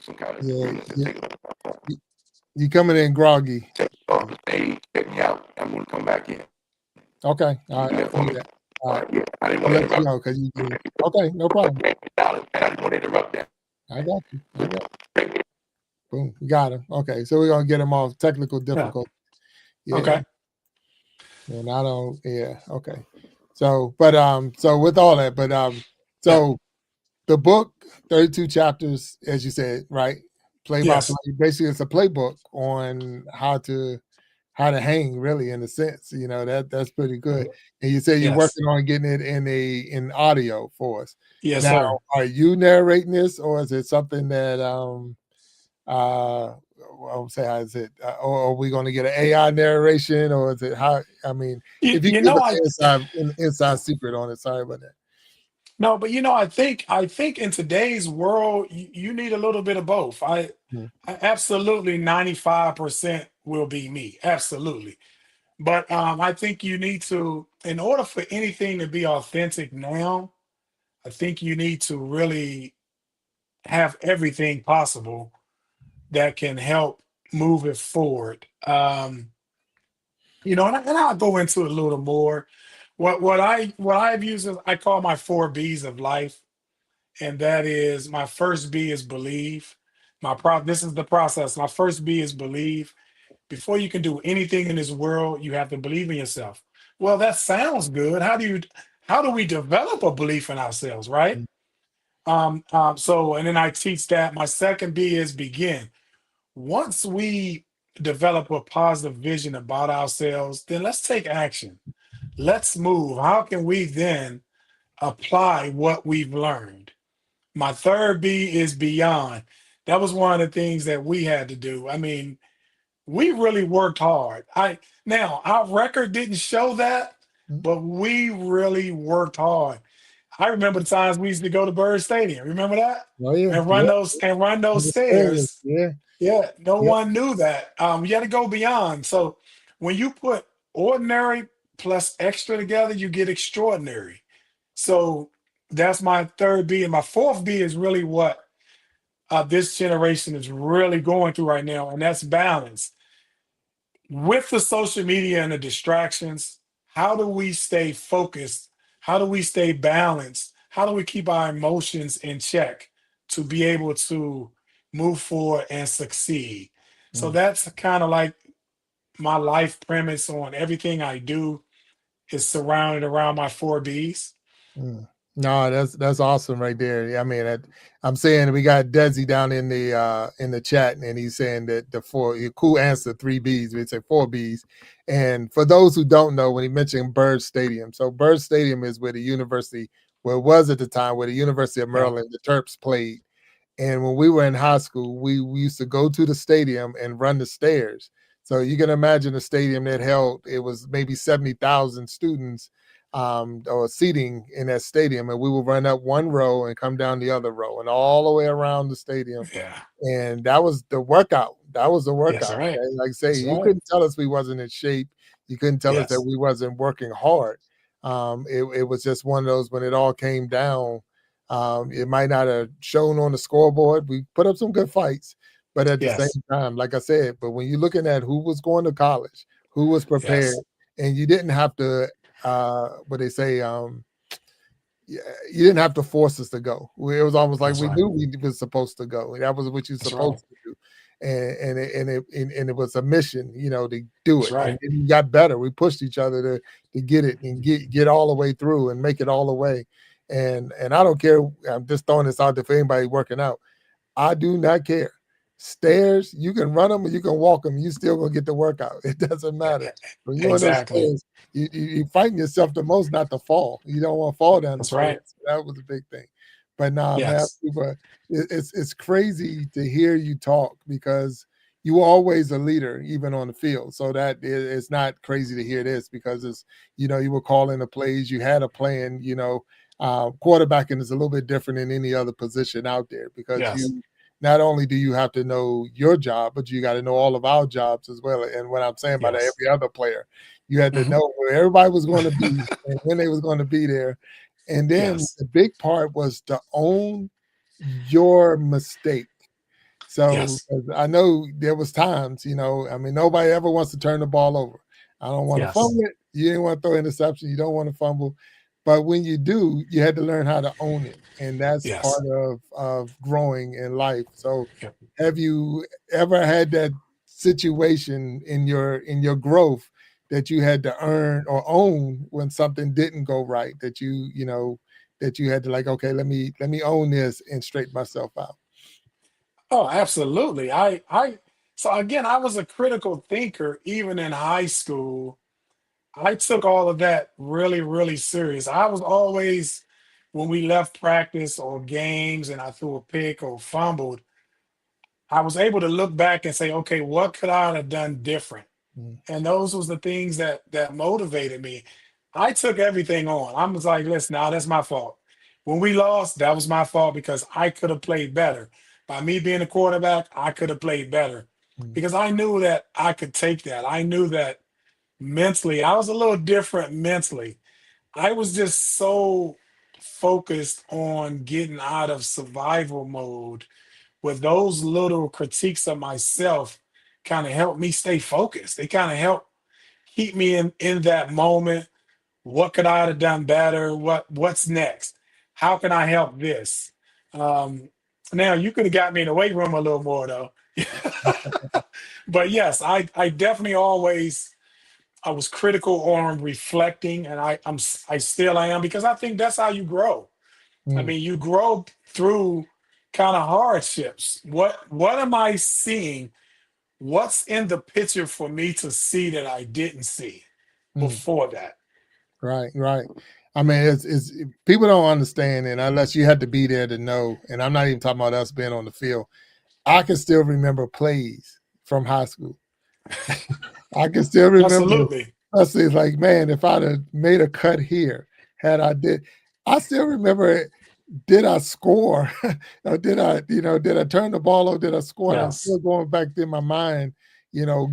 some kind of agreement to take it. You coming in groggy? Take off the stage, check me out. I'm going to come back in. Okay, all right, I'll do that. All right. Yeah, I didn't I'll want to let you interrupt. know because you can. Okay, no problem. And I didn't want to interrupt that. I got you. Boom, we got him. Okay, so we're gonna get him off technical difficulty. Yeah. Okay. And I don't. Yeah. Okay. So, but so with all that, but so the book, 32 chapters, as you said, right? Play by Yes. play. Basically, it's a playbook on how to hang, really, in a sense. You know, that's pretty good. And you say you're Yes. working on getting it in audio for us. Yes, Now, sir. are you narrating this, or is it something that I would say, how is it? Or are we going to get an AI narration, or is it how? I mean, if you You give know, us an inside secret on it, sorry about that. no, but I think in today's world, you need a little bit of both. I absolutely 95% will be me. Absolutely. But I think you need to, in order for anything to be authentic now, I think you need to really have everything possible that can help move it forward. And I'll go into it a little more. What I've used is I call my 4 B's of life, and that is my first B is believe. This is the process. My first B is believe. Before you can do anything in this world, you have to believe in yourself. Well, that sounds good. How do we develop a belief in ourselves, right? And then I teach that. My second B is begin. Once we develop a positive vision about ourselves, then let's take action. Let's move. How can we then apply what we've learned? My third B is beyond. That was one of the things that we had to do. I mean, we really worked hard. Now our record didn't show that, but we really worked hard. I remember the times we used to go to Bird Stadium. Remember that? Oh yeah, And run those stairs. Yeah. Yeah, no Yep. one knew that. You had to go beyond. So when you put ordinary plus extra together, you get extraordinary. So that's my third B. And my fourth B is really what this generation is really going through right now, and that's balance. With the social media and the distractions, how do we stay focused? How do we stay balanced? How do we keep our emotions in check to be able to move forward and succeed? So that's kind of like my life premise on everything I do is surrounded around my 4 B's. No, that's awesome right there. I mean, I'm saying we got Desi down in the chat, and he's saying that cool answer, 3 B's. We say 4 B's. And for those who don't know, when he mentioned Bird Stadium, so Bird Stadium is where it was at the time, where the University of Maryland, the Terps played. And when we were in high school, we used to go to the stadium and run the stairs. So you can imagine a stadium that held, it was maybe 70,000 students or seating in that stadium. And we would run up one row and come down the other row and all the way around the stadium. Yeah. And that was the workout. That was the workout. That's right. Okay? Like I say, That's you right. couldn't tell us we wasn't in shape. You couldn't tell us that Yes. we wasn't working hard. It was just one of those when it all came down. It might not have shown on the scoreboard. We put up some good fights, But at the Yes. same time, like I said, but when you're looking at who was going to college, who was prepared, Yes. and you didn't have to, what they say, yeah, you didn't have to force us to go. It was almost like That's we right. knew we was supposed to go. That was what you're That's right. supposed to do, and it was a mission, to do That's it. And right. then you got better. We pushed each other to get it and get all the way through and make it all the way. And I don't care. I'm just throwing this out there for anybody working out. I do not care. Stairs, you can run them or you can walk them. You still gonna get the workout. It doesn't matter. When you're on those Exactly. stairs, you fighting yourself the most not to fall. You don't want to fall down the That's stairs. right. So that was a big thing. But nah, man, Yes. it's crazy to hear you talk because you were always a leader, even on the field. So that it's not crazy to hear this because it's you were calling the plays, you had a plan. Quarterbacking is a little bit different than any other position out there because Yes. not only do you have to know your job, but you got to know all of our jobs as well. And what I'm saying by that, Yes. every other player, you had to Mhm. know where everybody was going to be and when they was going to be there. And then Yes. the big part was to own your mistake. So Yes. I know there was times, nobody ever wants to turn the ball over. I don't want to Yes. fumble it. You didn't want to throw interception. You don't want to fumble. But when you do, you had to learn how to own it. And that's Yes. part of growing in life. So Yep. have you ever had that situation in your growth that you had to earn or own when something didn't go right that you had to like, okay, let me own this and straighten myself out? Oh, absolutely. So again, I was a critical thinker even in high school. I took all of that really, really serious. I was always, when we left practice or games and I threw a pick or fumbled, I was able to look back and say, okay, what could I have done different? Mm, And those was the things that motivated me. I took everything on. I was like, listen, now that's my fault. When we lost, that was my fault because I could have played better. By me being a quarterback, I could have played better mm, because I knew that I could take that. I knew that mentally, I was a little different mentally. I was just so focused on getting out of survival mode with those little critiques of myself kind of helped me stay focused. They kind of help keep me in that moment. What could I have done better? What's next? How can I help this? Um, Now you could have got me in the weight room a little more though. But yes, I definitely always I was critical on reflecting, and I still am because I think that's how you grow. I mm, mean, you grow through kind of hardships. What am I seeing? What's in the picture for me to see that I didn't see mm. before that? Right, right. I mean, it's people don't understand it unless you had to be there to know. And I'm not even talking about us being on the field. I can still remember plays from high school. I can still remember Absolutely. us. It's like, man, if I'd have made a cut here, I still remember it. Did I score? Or did I turn the ball over? Did I score? And I'm Yes. still going back in my mind,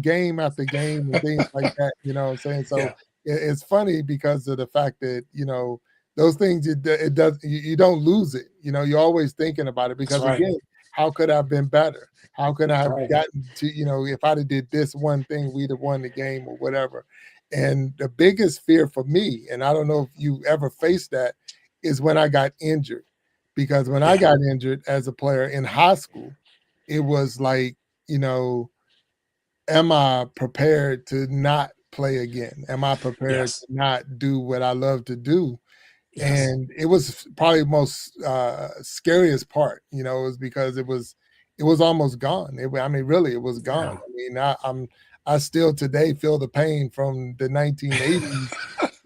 game after game and things like that. You know what I'm saying? So Yeah. it's funny because of the fact that, those things, it does, you don't lose it. You're always thinking about it That's because, right. again, how could I have been better? How could I That's have right. gotten to, if I'd have did this one thing, we'd have won the game or whatever. And the biggest fear for me, and I don't know if you ever faced that, is when I got injured. Because when I Yeah. got injured as a player in high school, it was like, you know, am I prepared to not play again? Am I prepared to Yes. not do what I love to do? Yes. And it was probably the most scariest part, is because it was almost gone. I mean, really, it was gone. Yeah. I mean, I still today feel the pain from the 1980s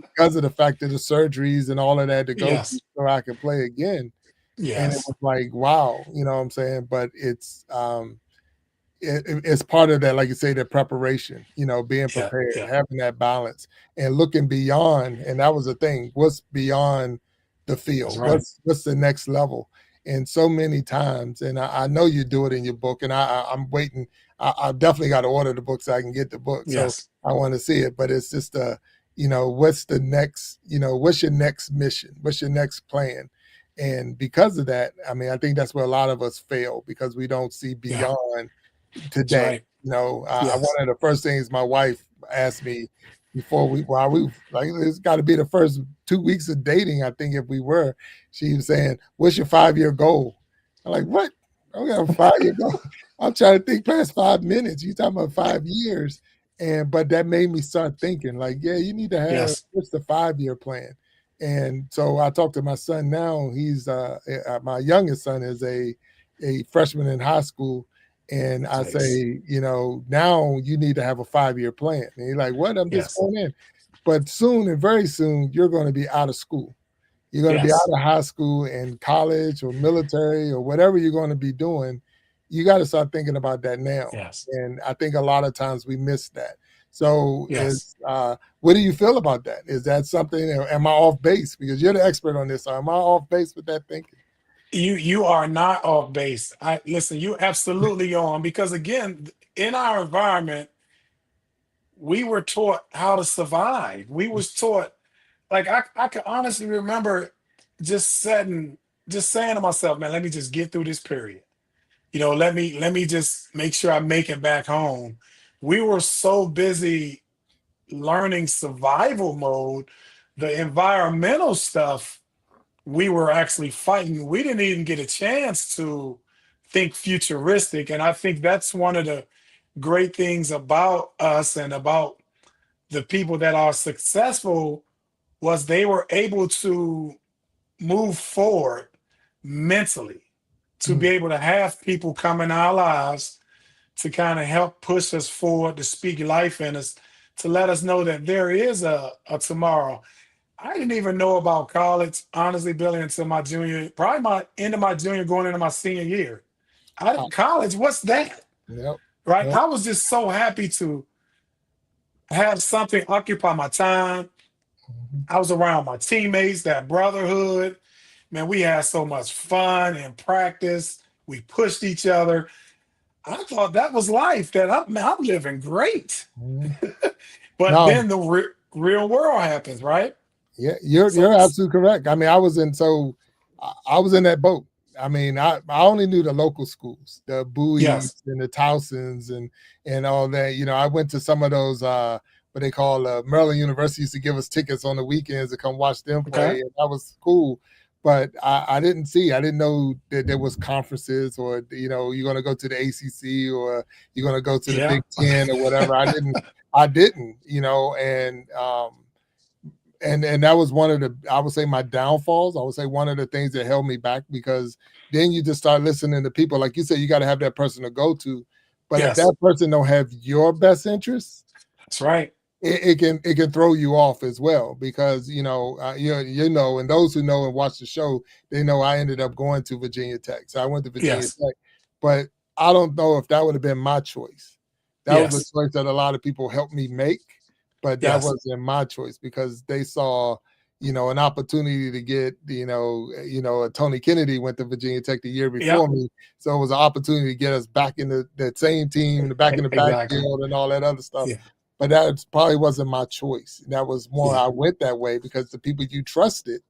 because of the fact of the surgeries and all of that to go through Yes. so I could play again. And it Yes. was like, wow, you know what I'm saying? But it's part of that, like you say, the preparation, being Yeah. prepared, Yeah. having that balance and looking beyond. And that was the thing. What's beyond the That's field? right. What's the next level? And so many times, and I know you do it in your book, and I'm waiting. I definitely got to order the book so I can get the book. So Yes. I want to see it. But it's just what's the next, what's your next mission? What's your next plan? And because of that, I mean, I think that's where a lot of us fail because we don't see Yeah. beyond today. right. One of the first things my wife asked me before it's got to be the first 2 weeks of dating. I think if we were, she was saying, "What's your 5-year goal?" I'm like, "What? I don't have a 5-year goal." I'm trying to think past 5 minutes. You talking about 5 years, but that made me start thinking like, yeah, you need to have what's the 5-year plan. And so I talked to my son now. He's my youngest son is a freshman in high school. And I say, now you need to have a 5-year plan. And he's like, what? I'm just going in. But soon and very soon, you're going to be out of school. You're going to be out of high school and college or military or whatever you're going to be doing. You got to start thinking about that now. And I think a lot of times we miss that. So what do you feel about that? Is that something, am I off base? Because you're the expert on this. So am I off base with that thinking? You are not off base. Listen, you absolutely on, because again, in our environment, we were taught how to survive. We was taught, like I can honestly remember just saying to myself, man, let me just get through this period. Let me just make sure I make it back home. We were so busy learning survival mode, the environmental stuff we were actually fighting. We didn't even get a chance to think futuristic. And I think that's one of the great things about us and about the people that are successful, was they were able to move forward mentally, to be able to have people come in our lives to kind of help push us forward, to speak life in us, to let us know that there is a tomorrow. I didn't even know about college, honestly, Billy, until probably my end of my junior, going into my senior year. College, what's that? Right? I was just so happy to have something occupy my time. I was around my teammates, that brotherhood. Man, we had so much fun in practice. We pushed each other. I thought that was life, that I'm living great. But then the real world happens, right? Yeah, you're absolutely correct. I mean, I was in that boat. I mean, I only knew the local schools, the Bowies and the Towsons and all that. I went to some of those what they call Maryland University used to give us tickets on the weekends to come watch them play, and that was cool. But I didn't know that there was conferences, or you're going to go to the ACC, or you're going to go to the Big Ten or whatever. I didn't, and that was one of the, I would say, my downfalls. I would say one of the things that held me back, because then you just start listening to people. Like you said, you got to have that person to go to. But if that person don't have your best interests, that's right. It can throw you off as well, because and those who know and watch the show, they know I ended up going to Virginia Tech. So I went to Virginia Tech, but I don't know if that would have been my choice. That was a choice that a lot of people helped me make, but that wasn't my choice, because they saw, an opportunity to get, Tony Kennedy went to Virginia Tech the year before me. So it was an opportunity to get us back in that same team, back in the backfield and all that other stuff. But that probably wasn't my choice. That was more, I went that way because the people you trusted.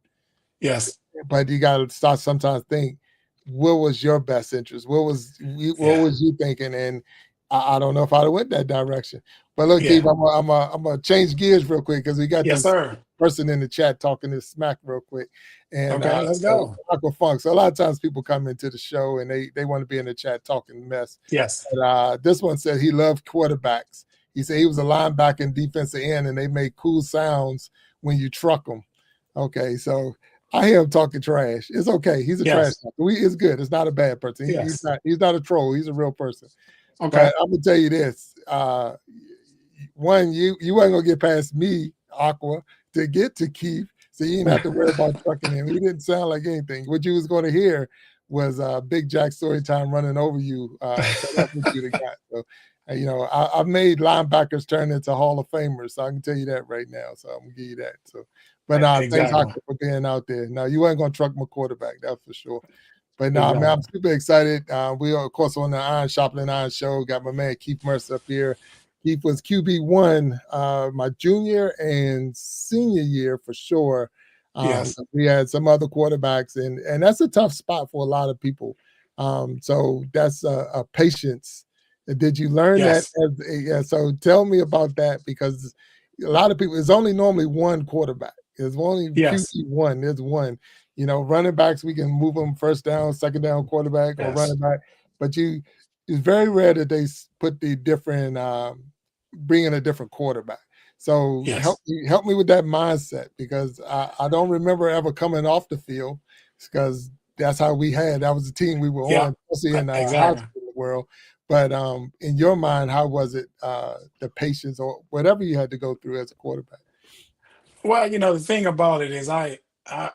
But you got to start sometimes think, what was your best interest? What was you thinking? And I don't know if I'd have went that direction. But look, Keith, I'm gonna change gears real quick, because we got this person in the chat talking this smack real quick. And let's go. Aqua Funk. So a lot of times people come into the show and they want to be in the chat talking mess. But this one said he loved quarterbacks. He said he was a linebacker and defensive end, and they make cool sounds when you truck them. Okay, so I hear him talking trash. It's okay. He's a trash talker. It's good. It's not a bad person. He's not a troll. He's a real person. But I'm gonna tell you this. One, you ain't gonna get past me, Aqua, to get to Keith. So you didn't have to worry about trucking him. He didn't sound like anything. What you was going to hear was Big Jack story time running over you. So that's what you'd have got. So, I've made linebackers turn into Hall of Famers, so I can tell you that right now. So I'm gonna give you that. So, but thanks, Aqua, for being out there. Now you ain't gonna truck my quarterback, that's for sure. But man, I'm super excited. We are, of course, on the Iron Sharpening Iron Show. Got my man Keith Mercer up here. Keith was QB1 my junior and senior year for sure. We had some other quarterbacks, and that's a tough spot for a lot of people. So that's a patience Did you learn that? Yes. So tell me about that, because a lot of people, it's only normally one quarterback. There's only Yes. QB one. There's one. Running backs, we can move them first down, second down quarterback or running back. But it's very rare that they put the different, bring in a different quarterback. So help me with that mindset, because I don't remember ever coming off the field, because that's how we had. That was the team we were on, especially in high school world. But in your mind, how was it, the patience or whatever you had to go through as a quarterback? Well, the thing about it is I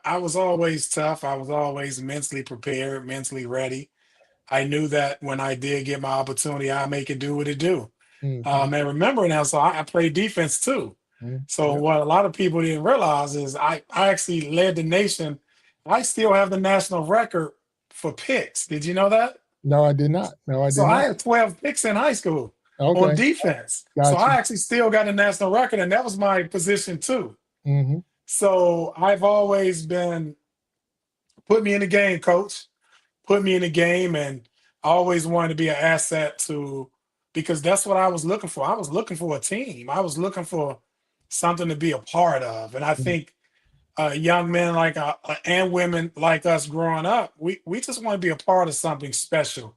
was always tough. I was always mentally prepared, mentally ready. I knew that when I did get my opportunity, I make it do what it do. And remember now, so I played defense too. So what a lot of people didn't realize is I actually led the nation. I still have the national record for picks. Did you know that? No, I did not. So I had 12 picks in high school on defense. Gotcha. So I actually still got a national record, and that was my position too. So I've always been, put me in the game, coach. Put me in the game, and I always wanted to be an asset to, because that's what I was looking for. I was looking for a team. I was looking for something to be a part of. And I think young men like and women like us growing up, we just want to be a part of something special.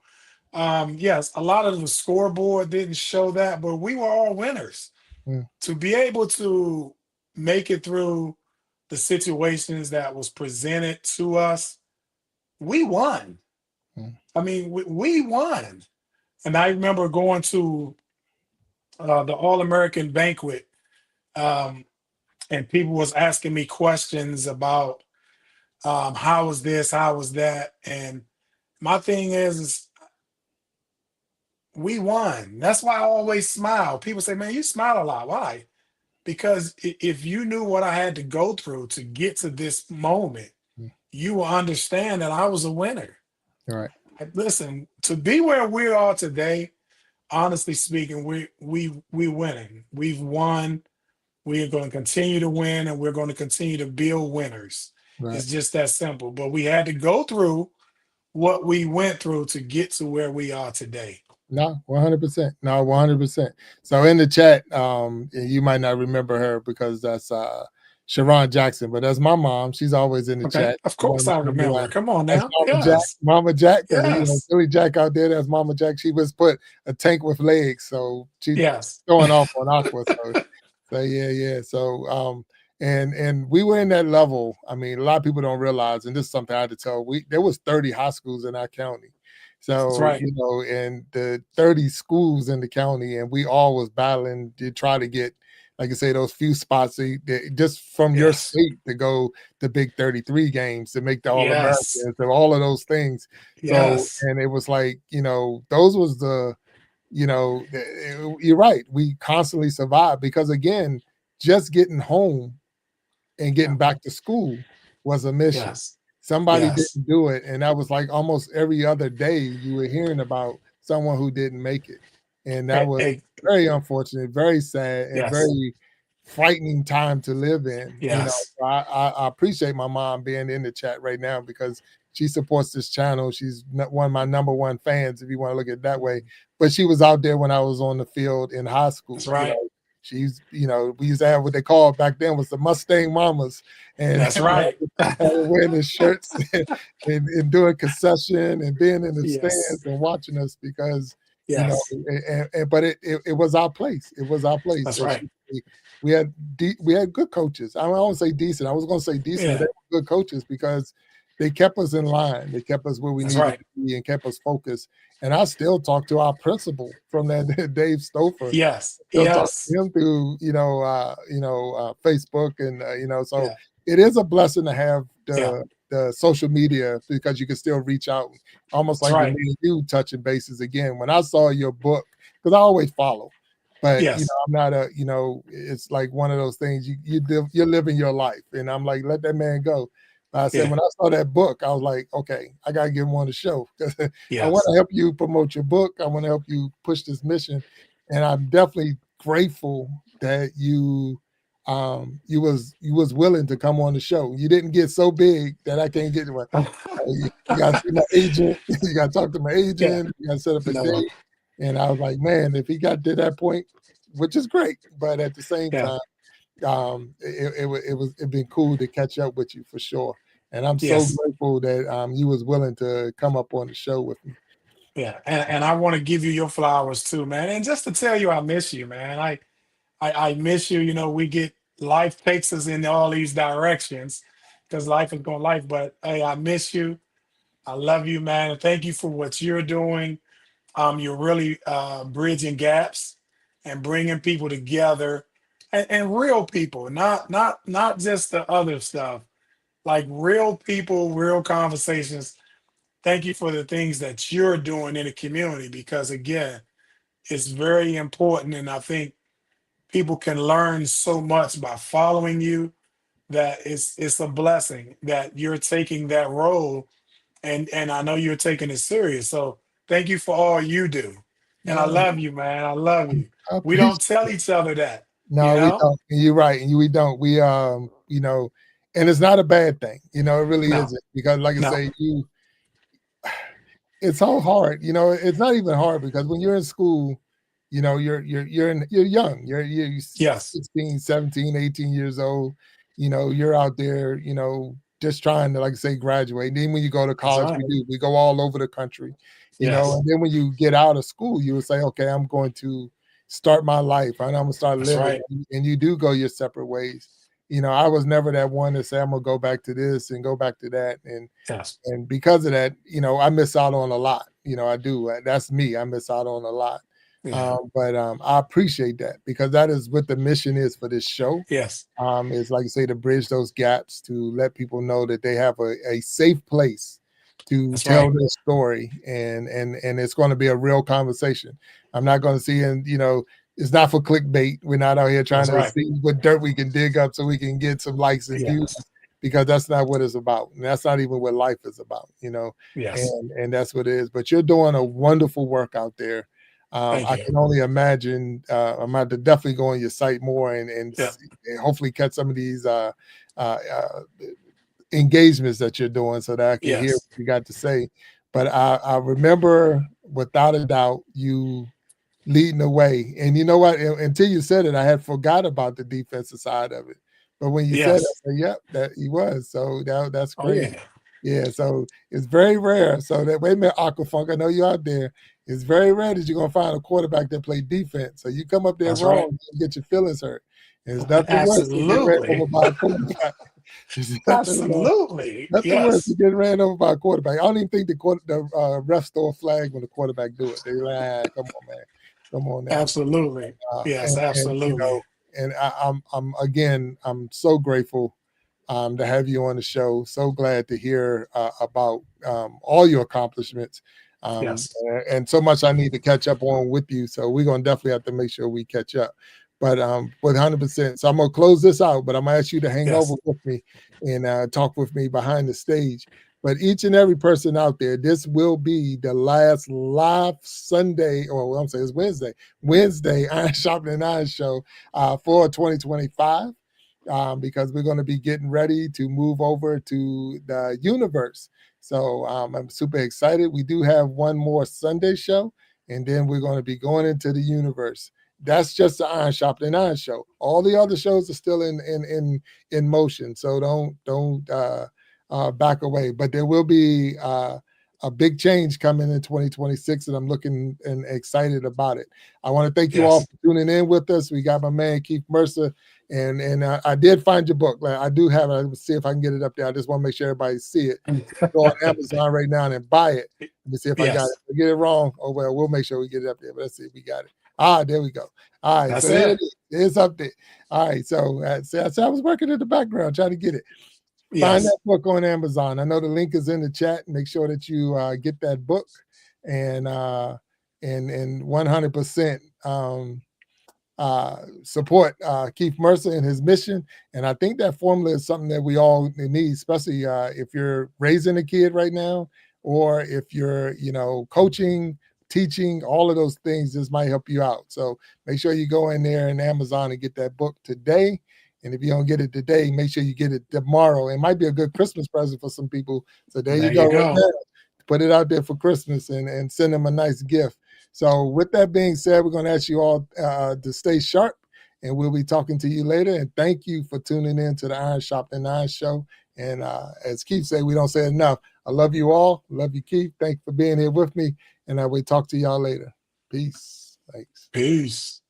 Yes, a lot of the scoreboard didn't show that, but we were all winners. To be able to make it through the situations that was presented to us, we won. I mean, we won. And I remember going to the All-American banquet, and people was asking me questions about how was this, how was that. And my thing is we won. That's why I always smile. People say, man, you smile a lot. Why? Because if you knew what I had to go through to get to this moment, you will understand that I was a winner. All right. Listen, to be where we are today, honestly speaking, we winning. We've won. We are going to continue to win, and we're going to continue to build winners. Right. It's just that simple. But we had to go through what we went through to get to where we are today. No, 100%. No, 100%. So in the chat, you might not remember her because that's Sharon Jackson, but that's my mom. She's always in the chat. Of course I remember. Come on now. Mama Jack. Billy Jack out there, that's Mama Jack. She was put a tank with legs, so she's going off on Aqua. So yeah. So and we were in that level. I mean, a lot of people don't realize, and this is something I had to tell. There was 30 high schools in our county. So, and the 30 schools in the county, and we all was battling to try to get, like I say, those few spots just from your state to go to Big 33 games to make the All-Americans and all of those things. So, and it was like, those was you're right. We constantly survived because, again, just getting home and getting back to school was a mission. Somebody didn't do it, and that was like almost every other day you were hearing about someone who didn't make it, and that was very unfortunate, very sad, and very frightening time to live in. So I appreciate my mom being in the chat right now because she supports this channel. She's one of my #1 fans, if you want to look at it that way. But she was out there when I was on the field in high school. That's right. She's, we used to have what they called back then was the Mustang Mamas. And that's right. Wearing the shirts and doing concession and being in the stands and watching us because, but it was our place. It was our place. That's right. We had good coaches. I don't want to say decent. I was going to say decent. But they were good coaches because they kept us in line. They kept us where we needed to be and kept us focused. And I still talk to our principal from that, Dave Stouffer. Talk to him through, Facebook and so it is a blessing to have the social media because you can still reach out, almost like you touching bases again. When I saw your book, because I always follow, but I'm not it's like one of those things you're living your life, and I'm like, let that man go. I said, when I saw that book, I was like, okay, I got to get him on the show. I want to help you promote your book. I want to help you push this mission. And I'm definitely grateful that you was willing to come on the show. You didn't get so big that I can't get to you got to see my agent. You got to talk to my agent. You got to set up a date. And I was like, man, if he got to that point, which is great, but at the same time, it'd been cool to catch up with you for sure. And I'm so grateful that you was willing to come up on the show with me. Yeah, and I want to give you your flowers too, man. And just to tell you, I miss you, man. I miss you. You know, life takes us in all these directions because life is going life. But hey, I miss you. I love you, man. And thank you for what you're doing. You're really bridging gaps and bringing people together, and real people, not just the other stuff, like real people, real conversations. Thank you for the things that you're doing in the community because again, it's very important, and I think people can learn so much by following you that it's a blessing that you're taking that role, and I know you're taking it serious. So thank you for all you do. And I love you, man. I love you. I We don't tell each other that, you No, we know? don't. You're right. We don't. We you know, and it's not a bad thing. You know, it really No, isn't because, like I no. say, it's so hard. You know, it's not even hard because when you're in school, you know, you're young. You're Yes, 16, 17, 18 years old. You know, you're out there, you know, just trying to, like I say, graduate. And then when you go to that's college, right. we go all over the country, you know, Yes, and then when you get out of school, you would say, okay, I'm going to start my life and I'm gonna start that's living. right. And you do go your separate ways. You know, I was never that one to say I'm gonna go back to this and go back to that. Yes, And because of that, you know, I miss out on a lot. You know, I do. That's me. I miss out on a lot. yeah, But I appreciate that because that is what the mission is for this show. yes, Is like you say to bridge those gaps to let people know that they have a safe place to that's tell right. their story and it's going to be a real conversation. I'm not going to see and you know it's not for clickbait. We're not out here trying That's to right. see what dirt we can dig up so we can get some likes and views Yes, because that's not what it's about. And that's not even what life is about, you know. yes. And that's what it is. But you're doing a wonderful work out there. Thank I you. can only imagine. I'm about to definitely go on your site more Yeah, and hopefully catch some of these uh, engagements that you're doing so that I can hear what yes. you got to say. But I remember without a doubt you leading the way. And you know what? Until you said it, I had forgot about the defensive side of it. But when you said it, I Yes. said, yep, that he was. So that's Oh great. yeah. Yeah, so it's very rare. So that wait a minute, Aquafunk, I know you out there. It's very rare that you're gonna find a quarterback that play defense. So you come up there That's right. wrong, you get your feelings hurt. And it's nothing worse than getting ran over Absolutely. by a quarterback. There's Absolutely. nothing worse than Yes. getting ran over by a quarterback. I don't even think the refs throw a flag when the quarterback do it. They like, come on, man, come on now. Absolutely. Yes, And you absolutely. know, and I'm again, I'm so grateful to have you on the show. So glad to hear about all your accomplishments. Yes. And so much I need to catch up on with you. So we're gonna definitely have to make sure we catch up. But 100%. So I'm gonna close this out, but I'm gonna ask you to hang over Yes. with me and talk with me behind the stage. But each and every person out there, this will be the last live Sunday, or I'm saying it's Wednesday Iron Sharpening Iron Show for 2025. Because we're going to be getting ready to move over to the universe. So I'm super excited. We do have one more Sunday show, and then we're going to be going into the universe. That's just the Iron Sharpening Iron Show. All the other shows are still in motion, so don't back away. But there will be a big change coming in 2026, and I'm looking and excited about it. I want to thank you all Yes. for tuning in with us. We got my man Keith Mercer, and I did find your book. Like, I do have it. Let's see if I can get it up there. I just want to make sure everybody see it. Go on Amazon right now and buy it. Let me see if I got it. Yes. If I get it wrong, oh well, we'll make sure we get it up there. But let's see if we got it. Ah, there we go. All right, That's so there it it. is. It's up there. All right, so I was working in the background trying to get it. Find Yes. that book on Amazon. I know the link is in the chat. Make sure that you get that book and 100% support Keith Mercer and his mission. And I think that formula is something that we all need, especially if you're raising a kid right now, or if you're, you know, coaching, teaching, all of those things. This might help you out. So make sure you go in there in Amazon and get that book today. And if you don't get it today, make sure you get it tomorrow. It might be a good Christmas present for some people. So there you There go. you Right go. now. Put it out there for Christmas and send them a nice gift. So with that being said, we're going to ask you all to stay sharp, and we'll be talking to you later. And thank you for tuning in to the Iron Sharpening Iron Show. And as Keith said, we don't say it enough. I love you all. Love you, Keith. Thank you for being here with me. And I will talk to y'all later. Peace. Thanks. Peace.